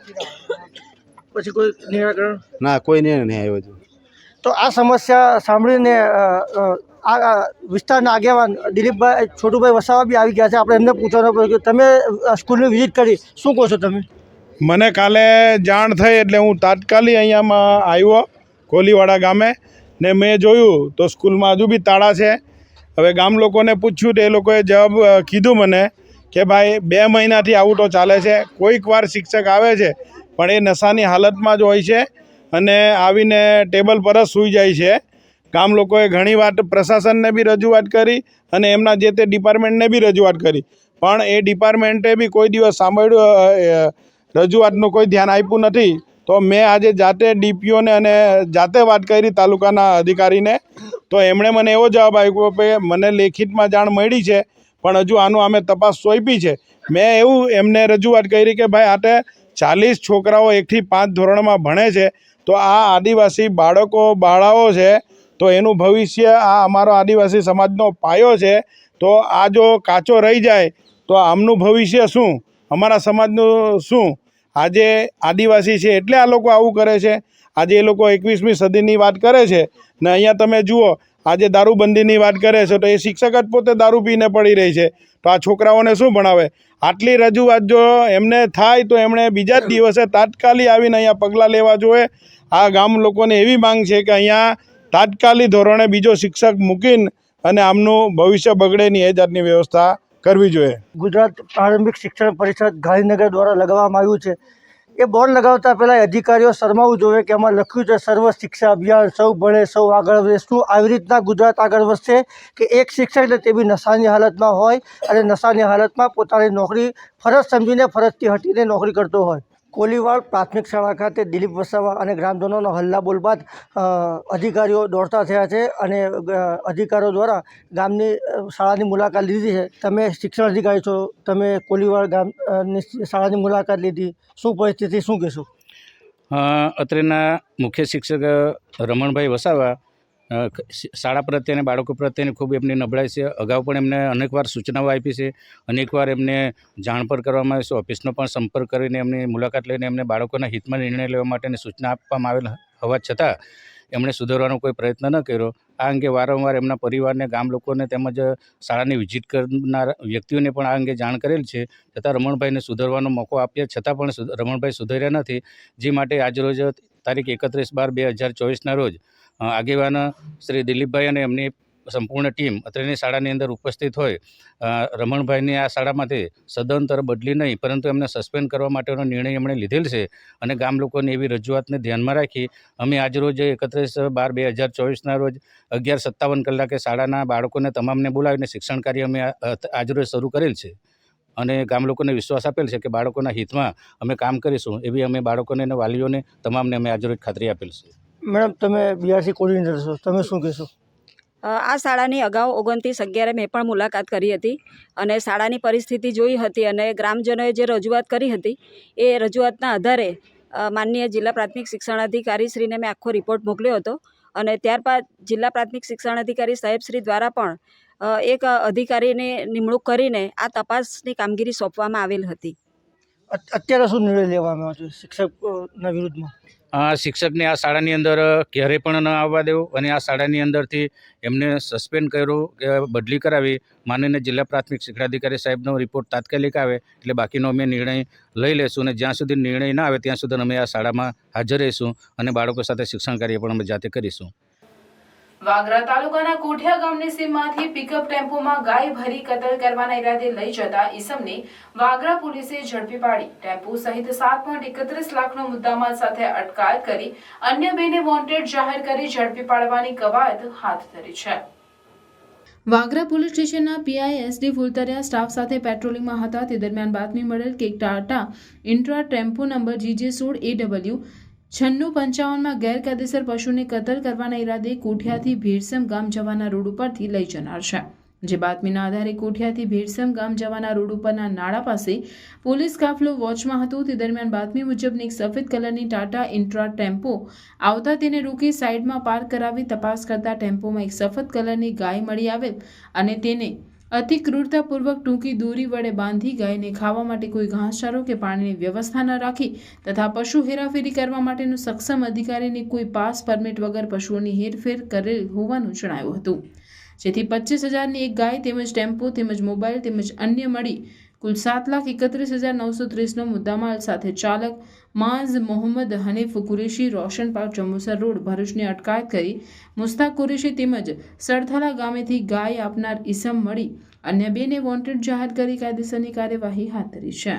પછી કોઈ નિરાકરણ? ના, કોઈ નિર્ણય નહીં આવ્યો છે. તો આ સમસ્યા સાંભળીને આ વિસ્તારના આગેવાન દિલીપભાઈ છોટુભાઈ વસાવા બી આવી ગયા છે. આપણે એમને પૂછવાનું પડ્યું કે તમે સ્કૂલની વિઝિટ કરી, શું કહો છો તમે? મને કાલે જાણ થઈ એટલે હું તાત્કાલિક અહીંયામાં આવ્યો કોલીવાડા ગામે ને મેં જોયું તો સ્કૂલમાં હજુ બી તાળા છે. હવે ગામ લોકોને પૂછ્યું તો એ લોકોએ જવાબ કીધું મને કે ભાઈ 2 મહિનાથી આવું તો ચાલે છે. કોઈક વાર શિક્ષક આવે છે પણ એ નશાની હાલતમાં જ હોય છે અને આવીને ટેબલ પર જ સૂઈ જાય છે. ગામ લોકોએ ઘણી વાર પ્રશાસનને બી રજૂઆત કરી અને એમના જે તે ડિપાર્ટમેન્ટને બી રજૂઆત કરી, પણ એ ડિપાર્ટમેન્ટે બી કોઈ દિવસ સાંભળ્યું, રજૂઆતનું કોઈ ધ્યાન આપ્યું નથી. તો મેં આજે જાતે ડીપીઓને અને જાતે વાત કરી તાલુકાના અધિકારીને, તો એમણે મને એવો જવાબ આપ્યો કે મને લેખિતમાં જાણ મળી છે પણ હજુ આનું અમે તપાસ સોંપી છે. મેં એવું એમને રજૂઆત કરી કે ભાઈ આટે 40 છોકરાઓ 1 થી 5 ધોરણમાં ભણે છે, તો આ આદિવાસી બાળાઓ છે, તો એનું ભવિષ્ય આ અમારો આદિવાસી સમાજનો પાયો છે. તો આ જો કાચો રહી જાય તો આમનું ભવિષ્ય શું, અમારા સમાજનું શું? આજે આદિવાસી છે એટલે આ લોકો આવું કરે છે. આજે એ લોકો 21મી સદીની વાત કરે છે ને અહીંયા તમે જુઓ આજે દારૂબંધીની વાત કરે છે, તો એ શિક્ષક જ પોતે દારૂ પીને પડી રહી છે, તો આ છોકરાઓને શું ભણાવે? આટલી રજૂઆત જો એમને થાય તો એમણે બીજા જ દિવસે તાત્કાલિક આવીને અહીંયા પગલાં લેવા જોઈએ. આ ગામ લોકોને એવી માંગ છે કે અહીંયા તાત્કાલિક ધોરણે બીજો શિક્ષક મૂકીને અને આમનું ભવિષ્ય બગડે નહીં એ જાતની વ્યવસ્થા કરવી જોઈએ. ગુજરાત પ્રારંભિક શિક્ષણ પરિષદ ગાંધીનગર દ્વારા લગાવવામાં આવ્યું છે. એ બોર્ડ લગાવતા પહેલાં અધિકારીઓ શરમાવવું જોઈએ કે એમાં લખ્યું છે સર્વ શિક્ષા અભિયાન, સૌ ભણે સૌ આગળ વધે. શું આવી રીતના ગુજરાત આગળ વધશે કે એક શિક્ષક તે બી નશાની હાલતમાં હોય અને નશાની હાલતમાં પોતાની નોકરી ફરજ સમજીને ફરજથી હટીને નોકરી કરતો હોય? કોલીવાડ પ્રાથમિક શાળા ખાતે દિલીપ વસાવા અને ગ્રામજનોનો હલ્લાબોલ બાદ અધિકારીઓ દોડતા થયા છે અને અધિકારીઓ દ્વારા ગામની શાળાની મુલાકાત લીધી છે. તમે શિક્ષણ અધિકારી છો, તમે કોલીવાડ ગામની શાળાની મુલાકાત લીધી, શું પરિસ્થિતિ, શું કહેશો? અત્રેના મુખ્ય શિક્ષક રમણભાઈ વસાવા શાળા પ્રત્યે અને બાળકો પ્રત્યેની ખૂબ એમની નબળાઈ છે. અગાઉ પણ એમને અનેકવાર સૂચનાઓ આપી છે, અનેકવાર એમને જાણ પણ કરવામાં આવી છે. ઓફિસનો પણ સંપર્ક કરીને એમની મુલાકાત લઈને એમને બાળકોના હિતમાં નિર્ણય લેવા માટેની સૂચના આપવામાં આવેલ હોવા છતાં એમણે સુધારવાનો કોઈ પ્રયત્ન ન કર્યો. આ અંગે વારંવાર એમના પરિવારને, ગામ લોકોને તેમજ શાળાની વિઝિટ કરનાર વ્યક્તિઓને પણ આ અંગે જાણ કરેલ છે, છતાં રમણભાઈને સુધારવાનો મોકો આપ્યા છતાં પણ રમણભાઈ સુધર્યા નથી. જે માટે આજરોજ તારીખ 31/12/2024ના રોજ આગેવાન શ્રી દિલીપભાઈ અને એમની સંપૂર્ણ ટીમ અત્રેની શાળાની અંદર ઉપસ્થિત હોય રમણભાઈની આ શાળામાંથી સદંતર બદલી નહીં પરંતુ એમને સસ્પેન્ડ કરવા માટેનો નિર્ણય એમણે લીધેલ છે અને ગામ લોકોની એવી રજૂઆતને ધ્યાનમાં રાખી અમે આજરોજ 31/12/2024ના રોજ 11:57 કલાકે શાળાના બાળકોને તમામને બોલાવીને શિક્ષણ કાર્ય અમે આજરોજ શરૂ કરેલ છે અને ગામ લોકોને વિશ્વાસ આપેલ છે કે બાળકોના હિતમાં અમે કામ કરીશું એવી અમે બાળકોને અને વાલીઓને તમામને અમે આજરોજ ખાતરી આપેલ છે. મેડમ, તમે બીઆરસી કોર્ડિનેટર છો, તમે શું કહેશો? આ શાળાની અગાઉ 29/11 મેં પણ મુલાકાત કરી હતી અને શાળાની પરિસ્થિતિ જોઈ હતી અને ગ્રામજનોએ જે રજૂઆત કરી હતી એ રજૂઆતના આધારે માનનીય જિલ્લા પ્રાથમિક શિક્ષણાધિકારી શ્રીને મેં આખો રિપોર્ટ મોકલ્યો હતો અને ત્યારબાદ જિલ્લા પ્રાથમિક શિક્ષણાધિકારી સાહેબશ્રી દ્વારા પણ એક અધિકારીની નિમણૂક કરીને આ તપાસની કામગીરી સોંપવામાં આવેલ હતી. અત્યારે શું નિર્ણય લેવામાં આવ્યો છે શિક્ષકના વિરુદ્ધમાં? શિક્ષકને આ શાળાની અંદર ક્યારેય પણ ન આવવા દેવું અને આ શાળાની અંદરથી એમને સસ્પેન્ડ કર્યું કે બદલી કરાવી માનનીય જિલ્લા પ્રાથમિક શિક્ષણાધિકારી સાહેબનો રિપોર્ટ તાત્કાલિક આવે એટલે બાકીનો અમે નિર્ણય લઈ લેશું અને જ્યાં સુધી નિર્ણય ના આવે ત્યાં સુધી અમે આ શાળામાં હાજર રહીશું અને બાળકો સાથે શિક્ષણ કાર્ય પણ અમે જાતે કરીશું. વાગરા તાલુકાના કોઠિયા ગામની સીમમાંથી પિકઅપ ટેમ્પોમાં ગાય ભરી કતલ કરવાના ઈરાદે લઈ જતા ઈસમને વાગરા પોલીસે ઝડપી પાડી ટેમ્પો સહિત 7.31 લાખનો મુદ્દામાલ સાથે અટકાયત કરી અન્ય બેને વોન્ટેડ જાહેર કરી ઝડપી પાડવાની કવાયત હાથ ધરી છે. વાગરા પોલીસ સ્ટેશનના પીઆઈ એસડી ફુલતરિયા સ્ટાફ સાથે પેટ્રોલિંગમાં હતા તે દરમિયાન બાતમી મળેલ કે Tata intra tempo number GJ16AW 9655માં ગેરકાયદેસર પશુને કતલ કરવાના ઈરાદે કોઠિયાથી ભેરસમ ગામ જવાના રોડ ઉપરથી લઈ જનાર છે. જે બાતમીના આધારે કોઠિયાથી ભેરસમ ગામ જવાના રોડ ઉપરના નાળા પાસે પોલીસ કાફલો વોચમાં હતો તે દરમિયાન બાતમી મુજબની એક સફેદ કલરની ટાટા ઇન્ટ્રા ટેમ્પો આવતા તેને રોકી સાઈડમાં પાર્ક કરાવી તપાસ કરતા ટેમ્પોમાં એક સફેદ કલરની ગાય મળી આવેલ અને તેને અતિ ક્રૂરતાપૂર્વક ટૂંકી દોરી વડે બાંધી ગાયને ખાવા માટે કોઈ ઘાસચારો કે પાણીની વ્યવસ્થા ન રાખી તથા પશુ હેરાફેરી કરવા માટેનું સક્ષમ અધિકારીની કોઈ પાસ પરમિટ વગર પશુઓની હેરફેર કરેલ હોવાનું જણાવ્યું હતું. જેથી 25,000ની એક ગાય તેમજ ટેમ્પો તેમજ મોબાઈલ તેમજ અન્ય મળી કુલ 7,31,930નો મુદ્દામાલ સાથે ચાલક માઝ મોહમ્મદ હનીફ કુરેશી રોશન પાર્ક જંબુસર રોડ ભરૂચની અટકાયત કરી મુસ્તાક કુરેશી તેમજ સરથાલા ગામેથી ગાય આપનાર ઈસમ મળી अन्य बेने वांटेड जाहिर કરી કાયદેસરની કાર્યવાહી હાથ ધરી છે.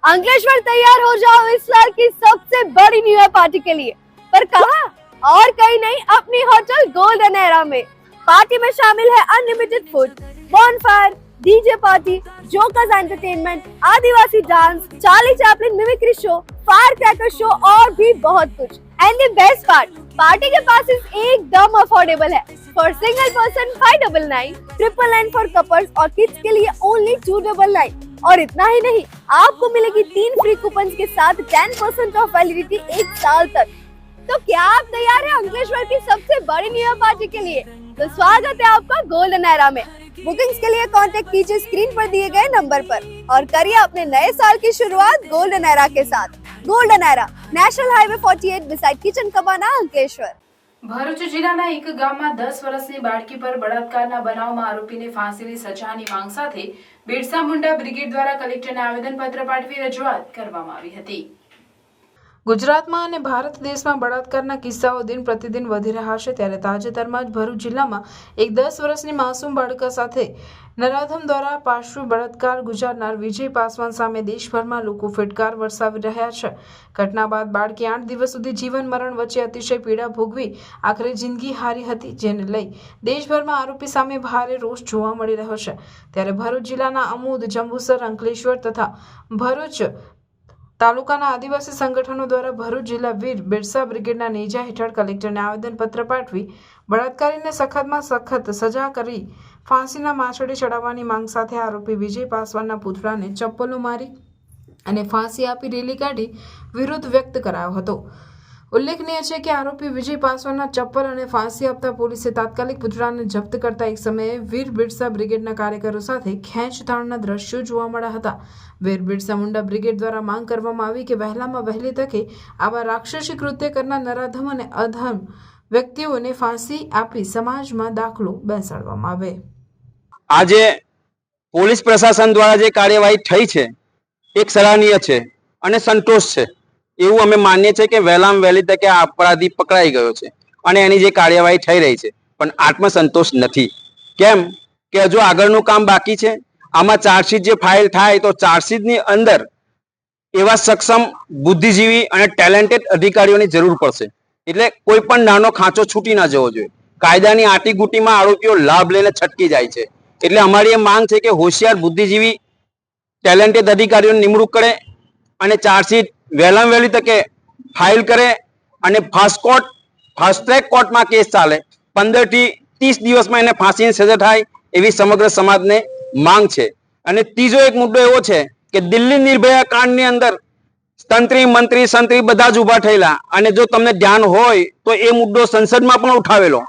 अंकलेश्वर तैयार हो जाओ इस साल की सबसे बड़ी न्यू ईयर पार्टी के लिए, पर कहाँ और कहीं नहीं, अपनी होटल गोल्डन एरा में। पार्टी में शामिल है unlimited food, bonfire, DJ party, jokers entertainment, आदिवासी dance, Charlie Chaplin mimicry show, fire cracker show और भी बहुत कुछ। And the best part, party के पासेस एकदम अफोर्डेबल है। For single person 599, 999 for couples और किड्स के लिए ओनली 299। और इतना ही नहीं, आपको मिलेगी 3 फ्री कूपन के साथ 10% ऑफ वैलिडिटी 1 साल तक। तो क्या आप तैयार हैं अंकलेश्वर की सबसे बड़ी न्यू ईयर पार्टी के लिए? तो स्वागत है आपका गोल्डन एरा में। बुकिंग्स के लिए कांटेक्ट कीजिए स्क्रीन पर दिए गए नंबर पर और करिए अपने नए साल की शुरुआत गोल्डन एरा के साथ। Golden Era, national highway 48 beside Kitchen Cabana, Ankleshwar. Bharuch જિલ્લાના એક ગામમાં 10 વર્ષની બાળકી પર બળાત્કારના બનાવમાં આરોપીને ફાંસીની સજાની માંગ સાથે બિરસા મુંડા બ્રિગેડ દ્વારા કલેક્ટરને આવેદનપત્ર પાઠવી રજૂઆત કરવામાં આવી હતી. ગુજરાતમાં અને ભારત દેશમાં બળાત્કારના કિસ્સાઓ દિન પ્રતિદિન વધી રહ્યા છે ત્યારે તાજેતરમાં જ ભરૂચ જિલ્લામાં એક 10 વર્ષની માસૂમ બાળકા સાથે નરાધમ દ્વારા પાશવી બળાત્કાર ગુજારનાર વિજય પાસવાન સામે દેશભરમાં લોકો ફટકાર વરસાવી રહ્યા છે. ઘટના બાદ બાળકી 8 દિવસ સુધી જીવન મરણ વચ્ચે અતિશય પીડા ભોગવી આખરે જિંદગી હારી હતી, જેને લઈ દેશભરમાં આરોપી સામે ભારે રોષ જોવા મળી રહ્યો છે. ત્યારે ભરૂચ જિલ્લાના અમુદ, જંબુસર, અંકલેશ્વર તથા ભરૂચ તાલુકાના આદિવાસી સંગઠનો દ્વારા ભરૂચ જિલ્લા વીર બિરસા બ્રિગેડના નેજા હેઠળ કલેક્ટરને આવેદનપત્ર પાઠવી બળાત્કારીને સખતમાં સખત સજા કરી ફાંસીના માછડે ચડાવવાની માંગ સાથે આરોપી વિજય પાસવાનના પુતળાને ચપ્પલો મારી અને ફાંસી આપી રેલી કાઢી વિરોધ વ્યક્ત કરાયો હતો. ઉલ્લેખનીય છે કે આરોપી વિજય પાસવાનના ચપ્પલ અને ફાંસી આપતા પોલીસે તાત્કાલિક પુતળાને જપ્ત કરતા એક સમયે વીર બિરસા બ્રિગેડના કાર્યકરો સાથે ખેંચતાણના દ્રશ્યો જોવા મળ્યા હતા. વીર બિરસા મુંડા બ્રિગેડ દ્વારા માંગ કરવામાં આવી કે વહેલામાં વહેલી તકે આવા રાક્ષસી કૃત્ય કરનાર નરાધમ અને અધમ વ્યક્તિઓને ફાંસી આપી સમાજમાં દાખલો બેસાડવામાં આવે. આજે પોલીસ પ્રશાસન દ્વારા જે કાર્યવાહી થઈ છે એક સરાહનીય છે અને સંતોષ છે એવું અમે માનીએ છીએ કે વહેલામાં વહેલી તકે આ અપરાધી પકડાઈ ગયો છે અને એની જે કાર્યવાહી થઈ રહી છે પણ આત્મસંતોષ નથી. કેમ કે હજુ આગળનું કામ બાકી છે. આમાં ચાર્જશીટ જે ફાઇલ થાય તો ચાર્જશીટની અંદર એવા સક્ષમ બુદ્ધિજીવી અને ટેલેન્ટેડ અધિકારીઓની જરૂર પડશે. એટલે કોઈ પણ નાનો ખાંચો છૂટી ના જવો જોઈએ. કાયદાની આટીગુટીમાં આરોપીઓ લાભ લઈને છટકી જાય છે. એટલે અમારી એ માંગ છે કે હોશિયાર બુદ્ધિજીવી ટેલેન્ટેડ અધિકારીઓની નિમણૂક કરે અને ચાર્જશીટ વહેલામાં વહેલી તકે ફાઇલ કરે અને ફાસ્ટ ટ્રેક કોર્ટમાં કેસ ચાલે. 15 થી 30 દિવસમાં એને ફાંસીની સજા થાય એવી સમગ્ર સમાજને માંગ છે. અને ત્રીજો એક મુદ્દો એવો છે કે દિલ્હી નિર્ભયા કાંડની અંદર તંત્રી મંત્રી સંત્રી બધા જ ઉભા થયેલા અને જો તમને ધ્યાન હોય તો એ મુદ્દો સંસદમાં પણ ઉઠાવેલો.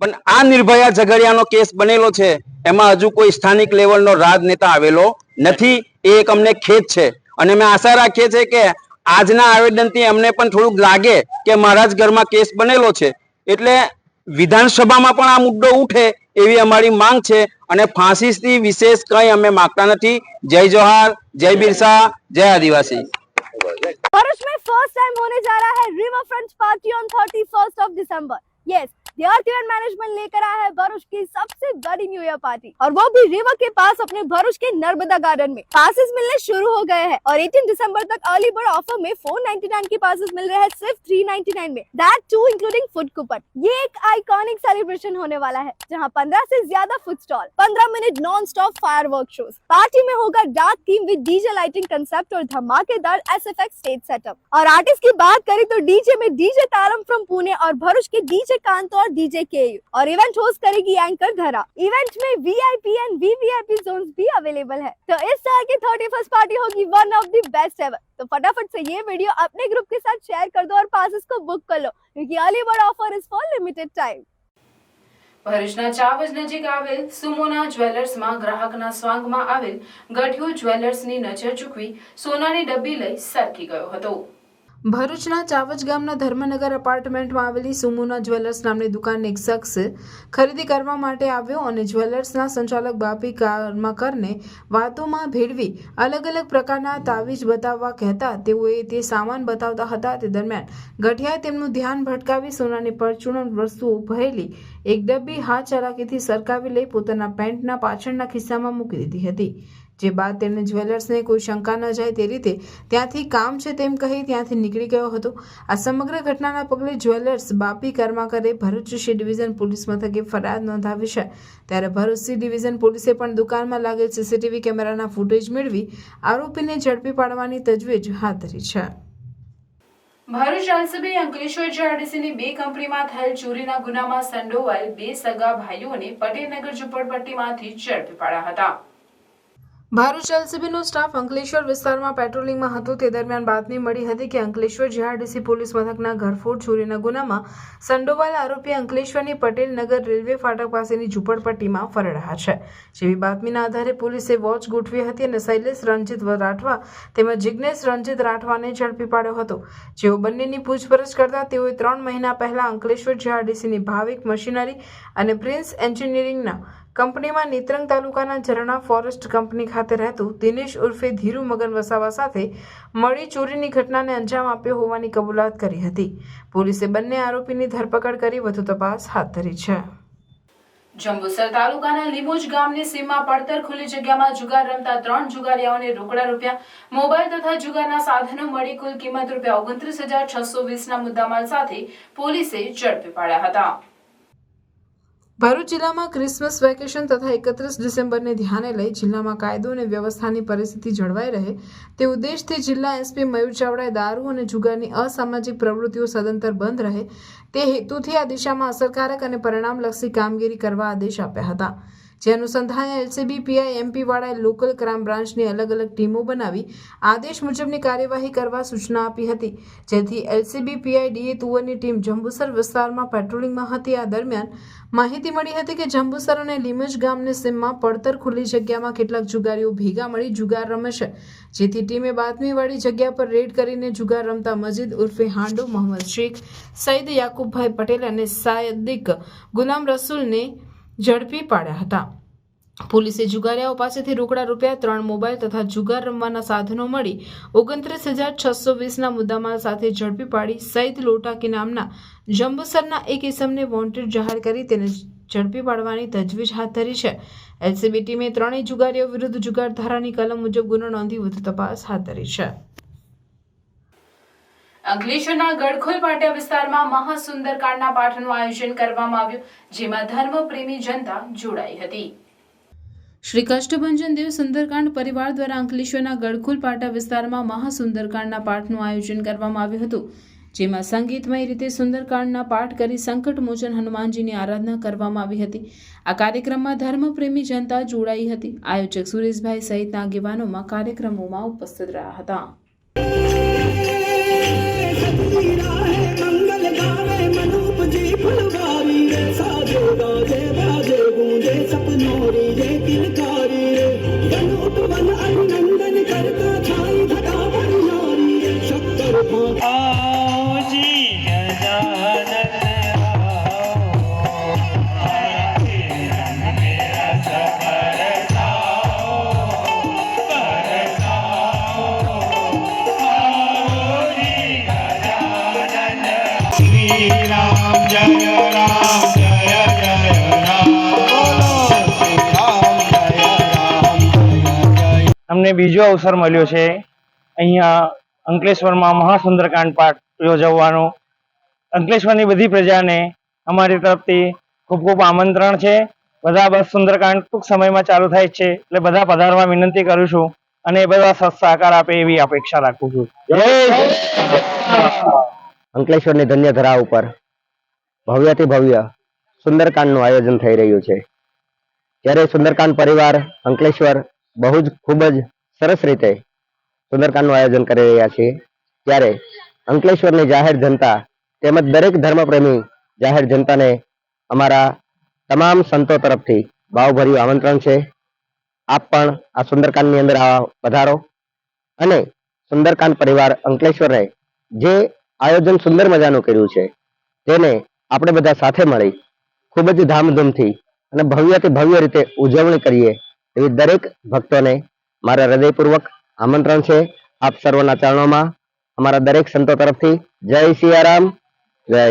પણ આ નિર્ભયા ઝઘડિયાનો કેસ બનેલો છે એમાં હજુ કોઈ સ્થાનિક લેવલનો રાજનેતા આવેલો નથી. એ એક અમને ખેદ છે અને અમે આશા રાખીએ છીએ કે આજના આવેદનથી અમને પણ થોડુંક લાગે કે મારા જ ઘરમાં કેસ બનેલો છે એટલે વિધાનસભામાં પણ આ મુદ્દો ઉઠે એવી અમારી માંગ છે. અને ફાંસીથી વિશેષ કંઈ અમે માંગતા નથી. જય જોહાર, જય બિરસા, જય આदिवासी. भरूच में फर्स्ट टाइम होने जा रहा है river front party on 31st of December. Yes, the earth event management लेकर आया है भरूच की सबसे बड़ी न्यू ईयर पार्टी और वो भी रिवर के पास अपने भरूच के नर्मदा गार्डन में. पासेस मिलने शुरू हो गए हैं और 18 दिसंबर तक अर्ली बर्ड ऑफर में 499 के पासेस मिल रहे हैं सिर्फ 399 में. That too including food coupon. ये एक आइकॉनिक सेलिब्रेशन होने वाला है जहां 15 से ज्यादा food stall, 15 minute non stop firework shows. Party में होगा dark theme with DJ lighting concept और धमाकेदार SFX स्टेज सेटअप. और आर्टिस्ट की बात करें तो डीजे में डीजे तारम फ्रॉम पुणे और भरूच के डीजे कांत और डीजे केयू और इवेंट होस्ट करेगी एंकर धरा. इवेंट में VIP एंड VVIP जोन्स भी अवेलेबल है. तो इस साल की 31st पार्टी होगी one of the best ever. तो फटाफट से ये वीडियो अपने ग्रुप के साथ शेयर कर दो और पासेस को बुक कर लो क्योंकि early bird offer is for limited time. ભરૂચના ચાવજ નજીક આવેલ સુમોના જ્વેલર્સમાં ગ્રાહકના સ્વાંગમાં આવેલ ગઢિયો જ્વેલર્સની નજર ચૂકવી સોનાની ડબ્બી લઈ સરકી ગયો હતો. ભરૂચના ચાવજ ગામના ધર્મનગર એપાર્ટમેન્ટમાં આવેલી સુમોના જ્વેલર્સ નામની દુકાનને એક શખ્સ ખરીદી કરવા માટે આવ્યો અને જ્વેલર્સના સંચાલક બાપી કર્મકરને વાતોમાં ભેળવી અલગ અલગ પ્રકારના તાવીજ બતાવવા કહેતા તેઓએ તે સામાન બતાવતા હતા. તે દરમિયાન ગઠિયાએ તેમનું ધ્યાન ભટકાવી સોનાની પરચુરણ વસ્તુઓ ભરેલી એક ડબ્બી હાથ ચલાકીથી સરકાવી લઈ પોતાના પેન્ટના પાછળના ખિસ્સામાં મૂકી દીધી હતી. જે બાદ તેમણે જ્વેલર્સને કોઈ શંકા ન જાય તે રીતે ત્યાંથી કામ છે તેમ કહી ત્યાંથી નીકળી ગયો હતો. આ સમગ્ર ઘટનાના પગલે જ્વેલર્સ બાપી કર્માકરે ભરૂચ સી ડિવિઝન પોલીસ મથકે ફરિયાદ નોંધાવી છે. ત્યારે ભરૂચ સી ડિવિઝન પોલીસે પણ દુકાનમાં લાગેલ CCTV કેમેરાના ફૂટેજ મેળવી આરોપીને ઝડપી પાડવાની તજવીજ હાથ ધરી છે. ભરૂચ એલસીબી અંકલેશ્વર JRDCની 2 કંપનીમાં થયેલ ચોરીના ગુનામાં સંડોવાયેલ 2 સગા ભાઈઓને પટેલનગર ઝુંપડપટ્ટીમાંથી ઝડપી પાડ્યા હતા. ભરૂચ એલસીબીનો સ્ટાફ અંકલેશ્વર વિસ્તારમાં પેટ્રોલિંગમાં હતો તે દરમિયાન બાતમી મળી હતી કે અંકલેશ્વર JRDC પોલીસ મથકના ઘરફોડ ચોરીના ગુનામાં સંડોવાયેલ આરોપી અંકલેશ્વરની પટેલનગર રેલવે ફાટક પાસેની ઝુંપડપટ્ટીમાં ફરી રહ્યા છે. જેવી બાતમીના આધારે પોલીસે વોચ ગોઠવી હતી અને શૈલેષ રણજીત રાઠવા તેમજ જિગ્નેશ રણજીત રાઠવાને ઝડપી પાડ્યો હતો. જેઓ બંનેની પૂછપરછ કરતા તેઓએ 3 મહિના પહેલા અંકલેશ્વર JRDCની ભાવિક મશીનરી અને પ્રિન્સ એન્જિનિયરિંગના કંપનીમાં નેત્રંગ તાલુકાના ઝરણા ફોરેસ્ટ કંપની ખાતે રહેતું દિનેશ ઉર્ફે ધીરુ મગન વસાવા સાથે મળી ચોરીની ઘટનાને અંજામ આપ્યો હોવાની કબૂલાત કરી હતી. પોલીસે બંને આરોપીની ધરપકડ કરી વધુ તપાસ હાથ ધરી છે. જંબુસર તાલુકાના લીમોજ ગામની સીમમાં પડતર ખુલ્લી જગ્યામાં જુગાર રમતા 3 જુગારીયાઓને રોકડા રૂપિયા, મોબાઈલ તથા જુગારના સાધનો મળી કુલ કિંમત રૂપિયા 29,620ના મુદ્દામાલ સાથે પોલીસે ઝડપી પાડ્યા હતા. ભરૂચ જિલ્લામાં ક્રિસમસ વેકેશન તથા 31 ડિસેમ્બરને ધ્યાને લઈ જિલ્લામાં કાયદો અને વ્યવસ્થાની પરિસ્થિતિ જળવાઈ રહે તે ઉદ્દેશથી જિલ્લા SP મયુર ચાવડાએ દારૂ અને જુગારની અસામાજિક પ્રવૃત્તિઓ સદંતર બંધ રહે તે હેતુથી આ દિશામાં અસરકારક અને પરિણામલક્ષી કામગીરી કરવા આદેશ આપ્યા હતા. જે અનુસંધાને LCB PI MP વાળાએ લોકલ ક્રાઇમ બ્રાન્ચની અલગ અલગ ટીમો બનાવી આદેશ મુજબની કાર્યવાહી કરવા સૂચના આપી હતી. જેથી LCB PI DA તુવરની ટીમ જંબુસર વિસ્તારમાં પેટ્રોલિંગમાં હતી. આ દરમિયાન માહિતી મળી હતી કે જંબુસર અને લીમજ ગામની સીમમાં પડતર ખુલ્લી જગ્યામાં કેટલાક જુગારીઓ ભેગા મળી જુગાર રમે છે. જેથી ટીમે બાતમીવાળી જગ્યા પર રેડ કરીને જુગાર રમતા મજીદ ઉર્ફે હાંડો, મોહમ્મદ શેખ, સઈદ યાકુબભાઈ પટેલ અને સાયદિક ગુલામ રસૂલને ઝડપી પાડ્યા હતા. પોલીસે જુગારીયાઓ પાસેથી રોકડા રૂપિયા 3 મોબાઈલ તથા જુગાર રમવાના સાધનો મળી 29,620ના મુદ્દામાલ સાથે ઝડપી પાડી સઈદ લોટાકી નામના જંબુસરના એક ઇસમને વોન્ટેડ જાહેર કરી તેને ઝડપી પાડવાની તજવીજ હાથ ધરી છે. એલસીબી ટીમે 3 જુગારીઓ વિરુદ્ધ જુગાર ધારાની કલમ મુજબ ગુનો નોંધી વધુ તપાસ હાથ ધરી છે. અંકલેશ્વરના ગડખોલ પાટિયા વિસ્તારમાં મહાસુંદરકાંડના પાઠનું આયોજન કરવામાં આવ્યું, જેમાં ધર્મપ્રેમી જનતા જોડાઈ હતી. શ્રી કષ્ટભંજન દેવ સુંદરકાંડ પરિવાર દ્વારા અંકલેશ્વરના ગડખોલ પાટા વિસ્તારમાં મહાસુંદરકાંડના પાઠનું આયોજન કરવામાં આવ્યું હતું, જેમાં સંગીતમય રીતે સુંદરકાંડના પાઠ કરી સંકટ મોચન હનુમાનજીની આરાધના કરવામાં આવી હતી. આ કાર્યક્રમમાં ધર્મપ્રેમી જનતા જોડાઈ હતી. આયોજક સુરેશભાઈ સહિતના આગેવાનોમાં કાર્યક્રમોમાં ઉપસ્થિત રહ્યા હતા. અમને બીજો અવસર મળ્યો છે અહીંયા અંકલેશ્વરમાં મહાસુંદરકાંડ પાઠ યોજવાનો. અંકલેશ્વરની બધી પ્રજાને અમારી તરફથી ખૂબ ખૂબ આમંત્રણ છે. બધા બસ સુંદરકાંડ ટૂંક સમયમાં ચાલુ થાય છે, એટલે બધા પધારવા વિનંતી કરું છું અને બધા સહકાર આપે એવી અપેક્ષા રાખું છું. અંકલેશ્વરની ધન્ય ધરા ઉપર ભવ્યથી ભવ્ય સુંદરકાંડનું આયોજન થઈ રહ્યું છે. જ્યારે સુંદરકાંડ પરિવાર અંકલેશ્વર બહુ જ ખૂબ જ સરસ રીતે સુંદરકાંડનું આયોજન કરી રહ્યા છીએ, ત્યારે અંકલેશ્વરની જાહેર જનતા તેમજ દરેક ધર્મપ્રેમી જાહેર જનતાને અમારા તમામ સંતો તરફથી ભાવભર્યું આમંત્રણ છે. આપ પણ આ સુંદરકાંડની અંદર પધારો અને સુંદરકાંડ પરિવાર અંકલેશ્વરે જે આયોજન સુંદર મજાનું કર્યું છે તેને આપણે બધા સાથે મળી ખૂબ જ ધામધૂમથી અને ભવ્યથી ભવ્ય રીતે ઉજવણી કરીએ એવી દરેક ભક્તોને મારા હૃદયપૂર્વક આમંત્રણ છે. આપ સર્વના ચરણોમાં અમારા દરેક સંતો તરફથી જય સિયારામ, જય.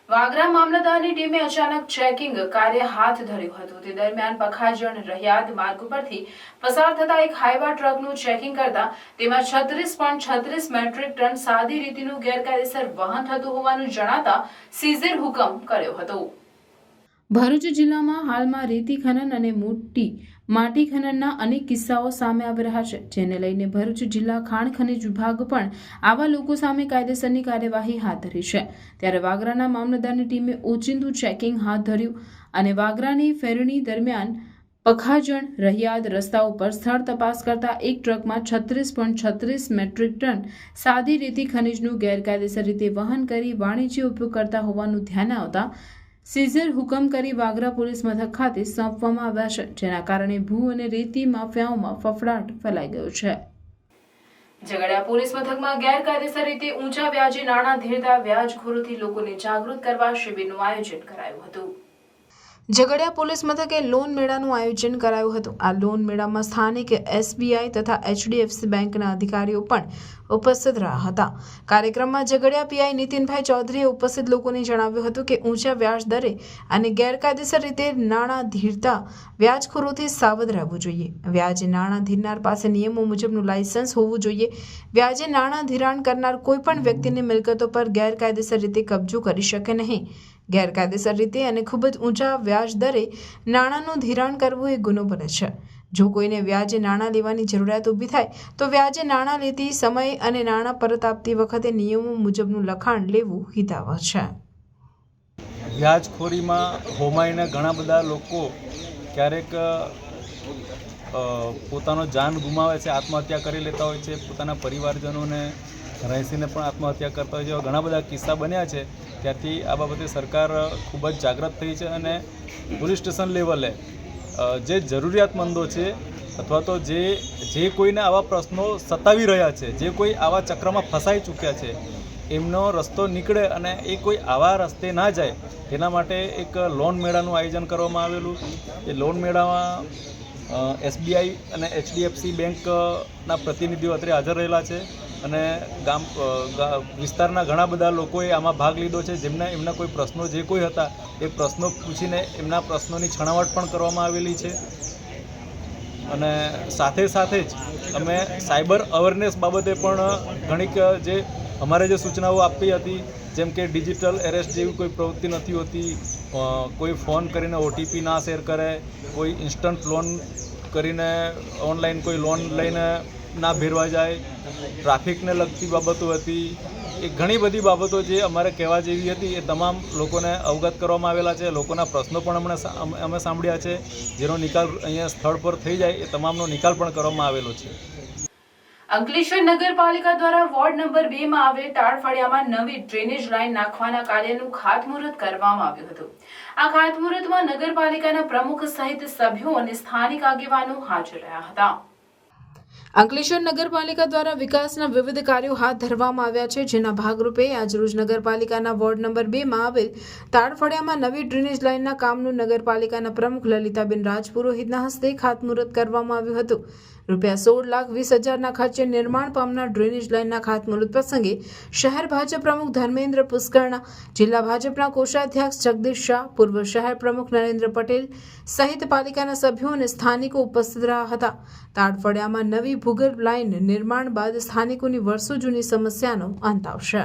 વાગરા મામલતદારની ટીમે અચાનક ચેકિંગ કાર્ય હાથ ધર્યું હતું. તે દરમિયાન પખાજણ રહિયાદ માર્ગ પરથી પસાર થતા એક હાઈવા ટ્રકનું ચેકિંગ કરતા તેમાં 36.36 મેટ્રિક ટન સાદી રીતિનું ગેરકાયદેસર વહન થતું હોવાનું જણાતા સીઝર હુકમ કર્યો હતો. ભરૂચ જિલ્લામાં હાલમાં રેતી ખનન અને મોટી માટી ખનનના અનેક કિસ્સાઓ સામે આવી રહ્યા છે, જેને લઈને ભરૂચ જિલ્લા ખાણ ખનિજ વિભાગ પણ આવા લોકો સામે કાયદેસરની કાર્યવાહી હાથ ધરી છે. ત્યારે વાગરાના મામલતદારની ટીમે ઓચિંતું ચેકિંગ હાથ ધર્યું અને વાગરાની ફેરણી દરમિયાન પખાજણ રહિયાદ રસ્તા ઉપર સ્થળ તપાસ કરતા એક ટ્રકમાં 36.36 મેટ્રિક ટન સાદી રેતી ખનિજનું ગેરકાયદેસર રીતે વહન કરી વાણિજ્ય ઉપયોગ કરતા હોવાનું ધ્યાને આવતા સીઝર હુકમ કરી વાગરા પોલીસ મથક ખાતે સોંપવામાં આવ્યા છે, જેના કારણે ભૂ અને રેતી માફિયાઓમાં ફફડાટ ફેલાઈ ગયો છે. ઝઘડિયા પોલીસ મથકમાં ગેરકાયદેસર રીતે ઊંચા વ્યાજે નાણાં ધીરતા વ્યાજખોરોથી લોકોને જાગૃત કરવા શિબિરનું આયોજન કરાયું હતું. ઝઘડિયા પોલીસ મથકે લોન મેળાનું આયોજન કરાયું હતું. આ લોન મેળામાં સ્થાનિક એસબીઆઈ તથા એચડીએફસી બેંકના અધિકારીઓ પણ ઉપસ્થિત રહ્યા હતા. કાર્યક્રમમાં ઝઘડિયા પીઆઈ નીતિનભાઈ ચૌધરીએ ઉપસ્થિત લોકોને જણાવ્યું હતું કે ઊંચા વ્યાજ દરે અને ગેરકાયદેસર રીતે નાણાં ધીરતા વ્યાજખોરોથી સાવધ રહેવું જોઈએ. વ્યાજે નાણાં ધીરનાર પાસે નિયમો મુજબનું લાયસન્સ હોવું જોઈએ. વ્યાજે નાણાં ધિરાણ કરનાર કોઈપણ વ્યક્તિની મિલકતો પર ગેરકાયદેસર રીતે કબજો કરી શકે નહીં. ગેરકાયદેસર રીતે અને ખૂબ જ ઊંચા વ્યાજ દરે નાણાંનું ધિરાણ કરવું એ ગુનો બને છે. જો કોઈને વ્યાજે નાણાં લેવાની જરૂરિયાત ઊભી થાય તો વ્યાજે નાણાં લેતી સમય અને નાણાં પરત આપતી વખતે નિયમો મુજબનું લખાણ લેવું હિતાવહ છે. વ્યાજખોરીમાં હોમાઈને ઘણા બધા લોકો ક્યારેક પોતાનો જાન ગુમાવે છે, આત્મહત્યા કરી લેતા હોય છે, પોતાના પરિવારજનોને રહેસીને પણ આત્મહત્યા કરતા હોય છે. એવા ઘણા બધા કિસ્સા બન્યા છે. ત્યારથી આ બાબતે સરકાર ખૂબ જ જાગૃત થઈ છે અને પોલીસ સ્ટેશન લેવલે જે જરૂરિયાતમંદો છે અથવા તો જે કોઈને આવા પ્રશ્નો સતાવી રહ્યા છે, જે કોઈ આવા ચક્રમાં ફસાઈ ચૂક્યા છે, એમનો રસ્તો નીકળે અને એ કોઈ આવા રસ્તે ના જાય એના માટે એક લોન મેળાનું આયોજન કરવામાં આવેલું. એ લોન મેળામાં SBI અને HDFC બેંકના પ્રતિનિધિઓ અત્રે હાજર રહેલા છે અને વિસ્તારના ઘણા બધા લોકોએ આમાં ભાગ લીધો છે, જેમને એમના કોઈ પ્રશ્નો જે કોઈ હતા એ પ્રશ્નો પૂછીને એમના પ્રશ્નોની છણાવટ પણ કરવામાં આવેલી છે. અને સાથે સાથે જ અમે સાયબર અવેરનેસ બાબતે પણ ઘણીક જે અમારે જે સૂચનાઓ આપી હતી, જેમ કે ડિજિટલ એરેસ્ટ જેવી કોઈ પ્રવૃત્તિ નથી હોતી, કોઈ ફોન કરીને OTP ના શેર કરે, કોઈ ઇન્સ્ટન્ટ લોન કરીને ઓનલાઈન કોઈ લોન લઈને ના ભેરવા જાય, ટ્રાફિકને લગતી બાબતો હતી, એ ઘણી બધી બાબતો જે અમારે કહેવા જેવી હતી એ તમામ લોકોને અવગત કરવામાં આવેલા છે. લોકોના પ્રશ્નો પણ અમે સાંભળ્યા છે, જેનો નિકાલ અહીંયા સ્થળ પર થઈ જાય એ તમામનો નિકાલ પણ કરવામાં આવેલો છે. અંકલેશ્વર નગરપાલિકા દ્વારા વોર્ડ નંબર 2 માં આવેલ તાળફળિયામાં નવી ડ્રેનેજ લાઇન નાખવાના કાર્યનું ખાતમુહૂર્ત કરવામાં આવ્યું હતું. આ ખાતમુહૂર્તમાં નગરપાલિકાના પ્રમુખ સહિત સભ્યો અને સ્થાનિક આગેવાનો હાજર રહ્યા હતા. અંકલેશ્વર નગરપાલિકા દ્વારા વિકાસના વિવિધ કાર્યો હાથ ધરવામાં આવ્યા છે, જેના ભાગરૂપે આજરોજ નગરપાલિકાના વોર્ડ નંબર 2 માં આવેલ તાળફળિયામાં નવી ડ્રેનેજ લાઇનના કામનું નગરપાલિકાના પ્રમુખ લલિતાબેન રાજપુરોહિતના હસ્તે ખાતમુહૂર્ત કરવામાં આવ્યું હતું. ₹16,20,000ના ખર્ચે નિર્માણ પામનાર ડ્રેનેજ લાઇનના ખાતમુહૂર્ત પ્રસંગે શહેર ભાજપ પ્રમુખ ધર્મેન્દ્ર પુષ્કરણા, જિલ્લા ભાજપના કોષાધ્યક્ષ જગદીશ શાહ, પૂર્વ શહેર પ્રમુખ નરેન્દ્ર પટેલ સહિત પાલિકાના સભ્યો અને સ્થાનિકો ઉપસ્થિત રહ્યા હતા. તાળફળિયામાં નવી ભૂગર્ભ લાઇન નિર્માણ બાદ સ્થાનિકોની વર્ષો જૂની સમસ્યાનો અંત આવશે.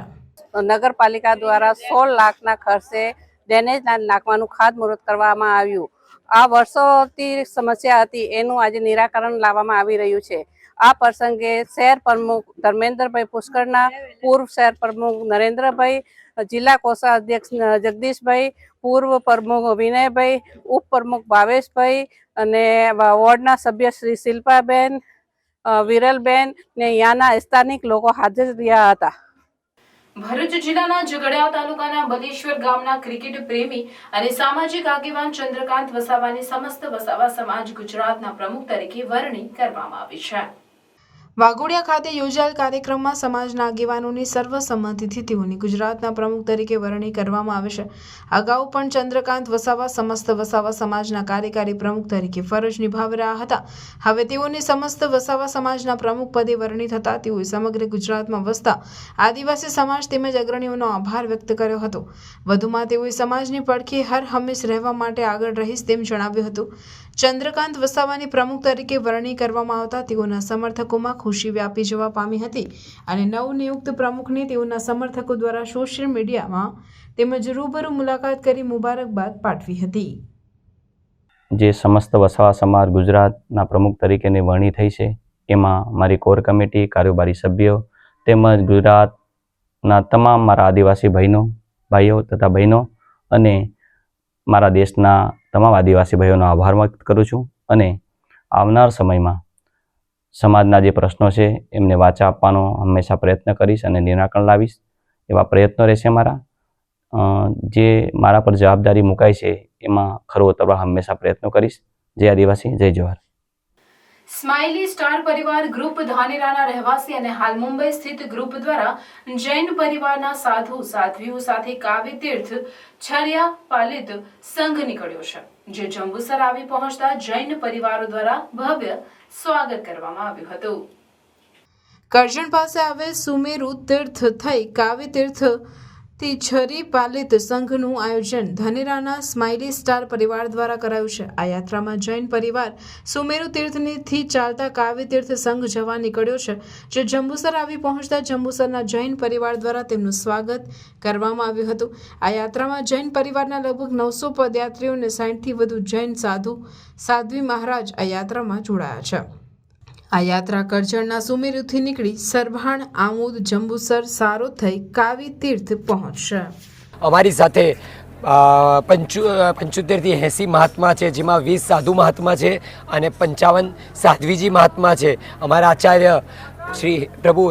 નગરપાલિકા દ્વારા 16 લાખના ખર્ચે ડ્રેનેજ લાઇન નાખવાનું ખાતમુહૂર્ત કરવામાં આવ્યું. આ વર્ષોથી સમસ્યા હતી, એનું આજે નિરાકરણ લાવવામાં આવી રહ્યું છે. આ પ્રસંગે શહેર પ્રમુખ ધર્મેન્દ્રભાઈ પુષ્કરના, પૂર્વ શહેર પ્રમુખ નરેન્દ્રભાઈ, જિલ્લા કોષાધ્યક્ષ જગદીશભાઈ, પૂર્વ પ્રમુખ વિનયભાઈ, ઉપપ્રમુખ ભાવેશભાઈ અને વોર્ડના સભ્ય શ્રી શિલ્પાબેન, વિરલબેન ને અહીંયાના સ્થાનિક લોકો હાજર રહ્યા હતા. ભરૂચ જિલ્લાના ઝઘડિયા તાલુકાના બલેશ્વર ગામના ક્રિકેટ પ્રેમી અને સામાજિક આગેવાન ચંદ્રકાંત વસાવાની સમસ્ત વસાવા સમાજ ગુજરાતના પ્રમુખ તરીકે વરણી કરવામાં આવી છે. વાઘોડિયા ખાતે યોજાયેલ કાર્યક્રમમાં સમાજના આગેવાનોની સર્વસંમતિથી તેઓની ગુજરાતના પ્રમુખ તરીકે વરણી કરવામાં આવે છે. અગાઉ પણ ચંદ્રકાંત વસાવા સમસ્ત વસાવા સમાજના કાર્યકારી પ્રમુખ તરીકે ફરજ નિભાવી રહ્યા હતા. હવે તેઓની સમસ્ત વસાવા સમાજના પ્રમુખ પદે વરણી થતા તેઓએ સમગ્ર ગુજરાતમાં વસતા આદિવાસી સમાજ તેમજ અગ્રણીઓનો આભાર વ્યક્ત કર્યો હતો. વધુમાં તેઓએ સમાજની પડખે હર હંમેશ રહેવા માટે આગળ રહીશ તેમ જણાવ્યું હતું. ચંદ્રકાંત વસાવાની પ્રમુખ તરીકે વરણી કરવામાં આવતા તેઓના સમર્થકોમાં ખુશી વ્યાપી જવા પામી હતી અને નવનિયુક્ત પ્રમુખને તેઓના સમર્થકો દ્વારા સોશિયલ મીડિયામાં તેમજ રૂબરૂ મુલાકાત કરી મુબારકબાદ પાઠવી હતી. જે સમસ્ત વસાવા સમાજ ગુજરાતના પ્રમુખ તરીકેની વરણી થઈ છે, એમાં મારી કોર કમિટી, કારોબારી સભ્યો તેમજ ગુજરાતના તમામ મારા આદિવાસી ભાઈઓ તથા બહેનો અને મારા દેશના તમામ આદિવાસી ભાઈઓનો આભાર વ્યક્ત કરું છું. અને આવનાર સમયમાં સમાજના જે પ્રશ્નો છે એમને વાચા આપવાનો હંમેશા પ્રયત્ન કરીશ અને નિરાકરણ લાવીશ. એવા પ્રયત્નો રહેશે મારા. જે મારા પર જવાબદારી મુકાય છે એમાં ખરો ઉતરવા હંમેશા પ્રયત્નો કરીશ. જય આદિવાસી, જય જવાહર. સ્માઇલી સ્ટાર પરિવાર ગ્રુપ ધાનેરાના રહેવાસી અને હાલ મુંબઈ સ્થિત ગ્રુપ દ્વારા જૈન પરિવારના સાધુ સાધ્વીઓ સાથે કાવ્ય તીર્થ છરિયા પાલિત સંઘ નીકળ્યો છે, જે જંબુસર આવી પહોંચતા જૈન પરિવારો દ્વારા ભવ્ય સ્વાગત કરવામાં આવ્યું હતું. કરજણ પાસે આવેલ સુમેરુ તીર્થ થઈ કાવ્ય તીર્થ થી છરી પાલિત સંઘનું આયોજન ધાનેરાના સ્માઇલી સ્ટાર પરિવાર દ્વારા કરાયું છે. આ યાત્રામાં જૈન પરિવાર સુમેરુ તીર્થથી ચાલતા કાવ્ય તીર્થ સંઘ જવા નીકળ્યો છે, જે જંબુસર આવી પહોંચતા જંબુસરના જૈન પરિવાર દ્વારા તેમનું સ્વાગત કરવામાં આવ્યું હતું. આ યાત્રામાં જૈન પરિવારના લગભગ 900 પદયાત્રીઓ અને 60થી વધુ જૈન સાધુ સાધ્વી મહારાજ આ યાત્રામાં જોડાયા છે. આ યાત્રા કરજણના સુમેરુથી નીકળી સરભાણ, આમોદ, જંબુસર, સારોદ થઈ કાવી તીર્થ પહોંચશે. અમારી સાથે 75 થી 80 મહાત્મા છે, જેમાં 20 સાધુ મહાત્મા છે અને 55 સાધ્વીજી મહાત્મા છે. અમારા આચાર્ય શ્રી પ્રભુ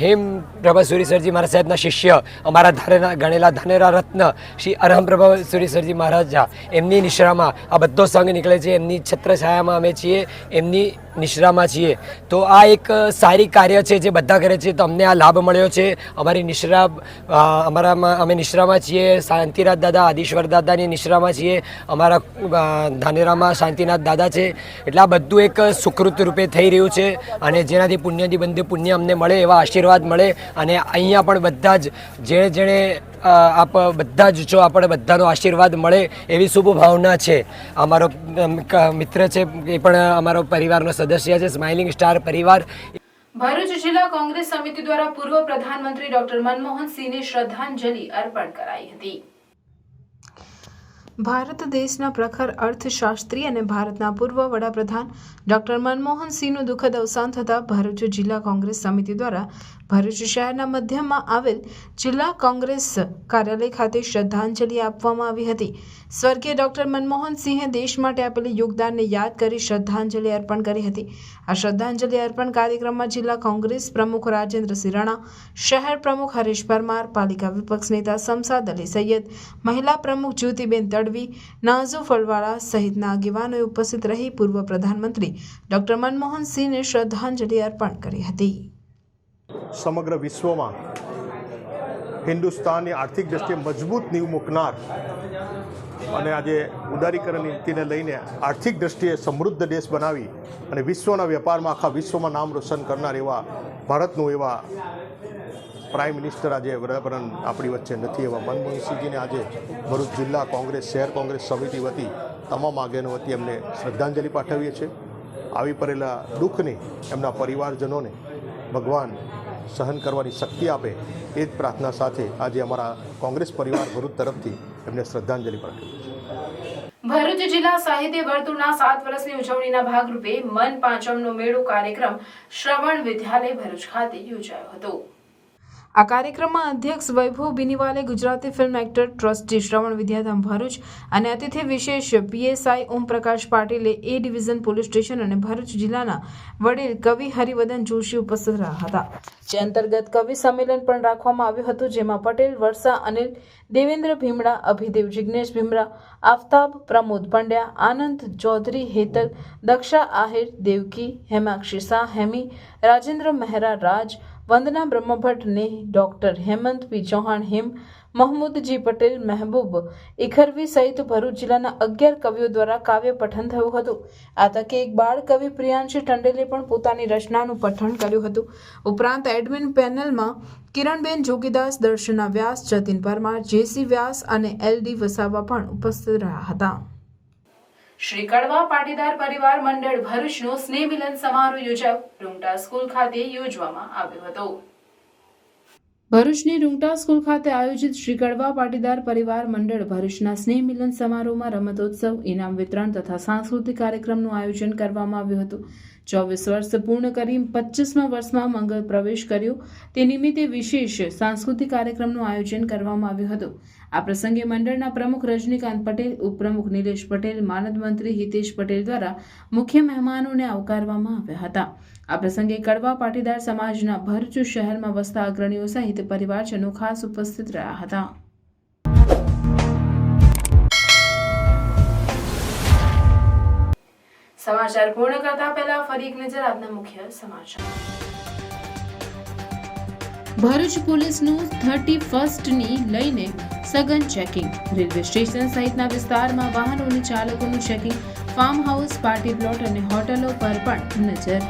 હેમ પ્રભાસુરી સરજી મહારાજ સાહેબના શિષ્ય અમારા ગણેલા ધાનેરા રત્ન શ્રી અરહમ પ્રભાસુરી સરજી મહારાજા એમની નિશ્રામાં આ બધો સંઘ નીકળે છે. એમની છત્રછાયામાં અમે છીએ, એમની નિશ્રામાં છીએ. તો આ એક સારી કાર્ય છે જે બધા કરે છે. તો અમને આ લાભ મળ્યો છે. અમારી નિશ્રા અમે નિશ્રામાં છીએ. શાંતિનાથ દાદા આદિશ્વર દાદાની નિશ્રામાં છીએ. અમારા ધાનેરામાં શાંતિનાથ દાદા છે. એટલે આ બધું એક સુકૃત રૂપે થઈ રહ્યું છે અને જેનાથી પુણ્યથી બંધુ પુણ્ય અમને મળે એવા આશીર્વાદ મળે. અને અહીંયા પણ બધા જ જેણે આપ બધા જ છો આપણે બધાનો આશીર્વાદ મળે એવી શુભ ભાવના છે. અમારો મિત્ર છે એ પણ અમારો પરિવારનો સદસ્ય છે, સ્માઇલિંગ સ્ટાર પરિવાર. ભરૂચ જિલ્લા કોંગ્રેસ સમિતિ દ્વારા પૂર્વ પ્રધાનમંત્રી ડોક્ટર મનમોહન સિંહને શ્રદ્ધાંજલિ અર્પણ કરાઈ હતી. ભારત દેશના પ્રખર અર્થશાસ્ત્રી અને ભારતના પૂર્વ વડાપ્રધાન ડોક્ટર મનમોહન સિંહનું દુઃખદ અવસાન થતાં ભરૂચ જિલ્લા કોંગ્રેસ સમિતિ દ્વારા ભરૂચ શહેરના મધ્યમાં આવેલ જિલ્લા કોંગ્રેસ કાર્યાલય ખાતે શ્રદ્ધાંજલિ આપવામાં આવી હતી. સ્વર્ગીય ડોક્ટર મનમોહન સિંહે દેશ માટે આપેલું યોગદાનને યાદ કરી શ્રદ્ધાંજલિ અર્પણ કરી હતી. આ શ્રદ્ધાંજલિ અર્પણ કાર્યક્રમમાં જિલ્લા કોંગ્રેસ પ્રમુખ રાજેન્દ્રસિંહ રાણા, શહેર પ્રમુખ હરીશ પરમાર, પાલિકા વિપક્ષ નેતા શમસાદ અલી સૈયદ, મહિલા પ્રમુખ જ્યોતિબેન તડવી, નાઝુ ફળવાળા સહિતના આગેવાનોએ ઉપસ્થિત રહી પૂર્વ પ્રધાનમંત્રી ડોક્ટર મનમોહન સિંહને શ્રદ્ધાંજલિ અર્પણ કરી હતી. સમગ્ર વિશ્વમાં હિન્દુસ્તાનની આર્થિક દ્રષ્ટિએ મજબૂત નીંવ મૂકનાર અને આજે ઉદારીકરણ નીતિને લઈને આર્થિક દ્રષ્ટિએ સમૃદ્ધ દેશ બનાવી અને વિશ્વના વેપારમાં આખા વિશ્વમાં નામ રોશન કરનાર એવા ભારતનું એવા પ્રાઇમ મિનિસ્ટર આજે વડાપ્રધાન આપણી વચ્ચે નથી એવા મનમોહનસિંહજીને આજે ભરૂચ જિલ્લા કોંગ્રેસ શહેર કોંગ્રેસ સમિતિ વતી તમામ આગેવાનો વતી એમને શ્રદ્ધાંજલિ પાઠવીએ છીએ. આવી પડેલા દુઃખને એમના પરિવારજનોને ભગવાન સહન કરવાની શક્તિ આપે એ જ પ્રાર્થના સાથે આજે અમારા કોંગ્રેસ પરિવાર ભરૂચ તરફથી એમને શ્રદ્ધાંજલિ પાઠવીએ છીએ. ભરૂચ જિલ્લા સાહિત્ય વર્તુળના 7 વર્ષની ઉજવણીના ભાગરૂપે મન પાંચમનો મેળો કાર્યક્રમ શ્રવણ વિદ્યાલય ભરૂચ ખાતે યોજાયો હતો. આ કાર્યક્રમમાં અધ્યક્ષ વૈભવ બિનીવાલે, ગુજરાતી ફિલ્મ એક્ટર ટ્રસ્ટી શ્રવણ વિદ્યાધામ ભરૂચ અને અતિથિ વિશેષ પીએસઆઈ ઓમપ્રકાશ પાટીલે એ ડિવિઝન પોલીસ સ્ટેશન અને ભરૂચ જિલ્લાના વડીલ કવિ હરિવદન જોશી ઉપસ્થિત રહ્યા હતા. જે અંતર્ગત કવિ સંમેલન પણ રાખવામાં આવ્યું હતું, જેમાં પટેલ, વર્ષા અનિલ, દેવેન્દ્ર ભીમડા, અભિદેવ જિગ્નેશ ભીમડા, આફતાબ, પ્રમોદ પંડ્યા, આનંદ ચૌધરી, હેતલ, દક્ષા આહિર, દેવકી, હેમાક્ષી શાહ, હેમી, રાજેન્દ્ર મહેરા, રાજ, વંદના બ્રહ્મભટ્ટ ને ડોક્ટર હેમંત પી ચૌહાણ, હેમ, મહમૂદજી પટેલ, મહેબૂબ ઇખરવી સહિત ભરૂચ જિલ્લાના 11 કવિઓ દ્વારા કાવ્ય પઠન થયું હતું. આ તકે એક બાળ કવિ પ્રિયાંશી ટંડેલે પણ પોતાની રચનાનું પઠન કર્યું હતું. ઉપરાંત એડમિન પેનલમાં કિરણબેન જોગીદાસ, દર્શના વ્યાસ, જતીન પરમાર, જેસી વ્યાસ અને એલડી વસાવા પણ ઉપસ્થિત રહ્યા હતા. શ્રી કડવા પાટીદાર પરિવાર મંડળ ભરૂચનો સ્નેહ મિલન સમારોહ યોજાયો. રૂંગટા સ્કૂલ ખાતે યોજવામાં આવ્યો હતો. ભરૂચની રૂંગટા સ્કૂલ ખાતે આયોજિત શ્રી કડવા પાટીદાર પરિવાર મંડળ ભરૂચના સ્નેહ મિલન સમારોહમાં રમતોત્સવ, ઇનામ વિતરણ તથા સાંસ્કૃતિક કાર્યક્રમનું આયોજન કરવામાં આવ્યું હતું. 24 વર્ષ પૂર્ણ કરી 25મા વર્ષમાં મંગળ પ્રવેશ કર્યો તે નિમિત્તે વિશેષ સાંસ્કૃતિક કાર્યક્રમનું આયોજન કરવામાં આવ્યું હતું. આ પ્રસંગે મંડળના પ્રમુખ રજનીકાંત પટેલ, ઉપપ્રમુખ નિલેશ પટેલ, માનદ મંત્રી હિતેશ પટેલ દ્વારા મુખ્ય મહેમાનોને આવકારવામાં આવ્યા હતા. આ પ્રસંગે કડવા પાટીદાર સમાજના ભરૂચ શહેરમાં વસતા અગ્રણીઓ સહિત પરિવારજનો ખાસ ઉપસ્થિત રહ્યા હતા. સમાચાર પૂર્ણ કરતા પહેલા ફરી એક નજર આજના મુખ્ય સમાચાર. ભરૂચ પોલીસનું 31મી લઈને સઘન ચેકિંગ. રેલવે સ્ટેશન સહિતના વિસ્તારમાં વાહનોની ચાલકોનું checking. Farm house, party plot અને હોટલો પર પણ નજર.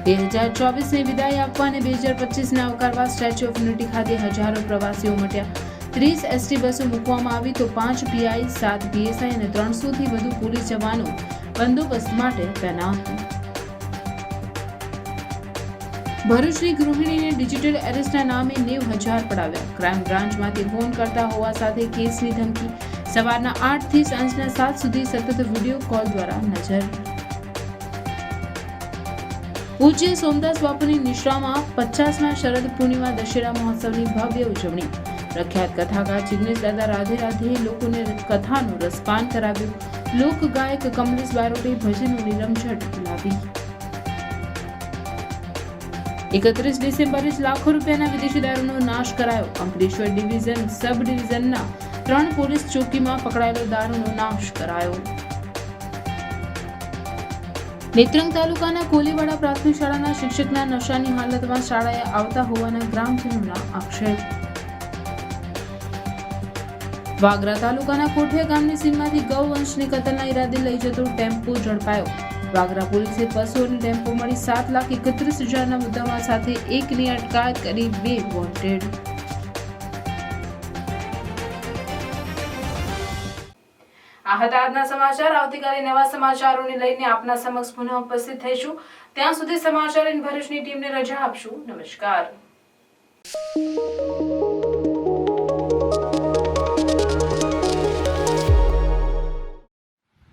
2024ને વિદાય આપવા અને 2025ને આવકારવા સ્ટેચ્યુ ઓફ યુનિટી ખાતે હજારો પ્રવાસીઓ ઉમટ્યા. 30 એસટી બસો મૂકવામાં આવી તો 5 પીઆઈ, 7 પીએસઆઈ અને 300થી વધુ પોલીસ જવાનો બંદોબસ્ત માટે તૈનાત. ભરૂચની ગૃહિણીને ડિજિટલ એરેસ્ટના નામે 90,000 પડાવ્યા. ક્રાઇમ બ્રાન્ચમાંથી ફોન કરતા હોવા સાથે કેસની ધમકી. સવારના 8 થી સાંજના 7 સુધી સતત વિડીયો કોલ દ્વારા નજર. પૂજ્ય સોમદાસ બાપુની નિશ્રામાં 50મા શરદ પૂર્ણિમા દશેરા મહોત્સવની ભવ્ય ઉજવણી. પ્રખ્યાત કથાકાર જિગ્નેશ દાદા રાધે રાધે લોકોને કથાનું રસપાન કરાવ્યું. લોક ગાયક કમલેશ બારોટે ભજનોની રમઝટ બોલાવી. 31 ડિસેમ્બરે જ લાખો રૂપિયાના વિદેશી દારૂનો નાશ કરાયો. અંકલેશ્વર ડિવિઝન સબ ડિવિઝનના 3 પોલીસ ચોકીમાં પકડાયેલો દારૂનો નાશ કરાયો. નેત્રંગ તાલુકાના કોલીવાડા પ્રાથમિક શાળાના શિક્ષકના નશાની હાલતમાં શાળાએ આવતા હોવાના ગ્રામજનોના આક્ષેપ. વાગરા તાલુકાના કોઠિયા ગામની સીમમાંથી ગૌવંશને કતલના ઈરાદે લઈ જતો ટેમ્પો ઝડપાયો. વાગરા પોલીસે પશુ અને ટેમ્પો મળી 7,31,000ના મુદ્દામાલ સાથે એકની અટકાયત કરી 2 વોન્ટેડ. આ હતા આજના સમાચાર. આવતીકાલે નવા સમાચારોને લઈને આપના સમક્ષ પુનઃ ઉપસ્થિત થઈશું. ત્યાં સુધી સમાચાર ઇન ભરૂચની ટીમને રજા આપશું. નમસ્કાર.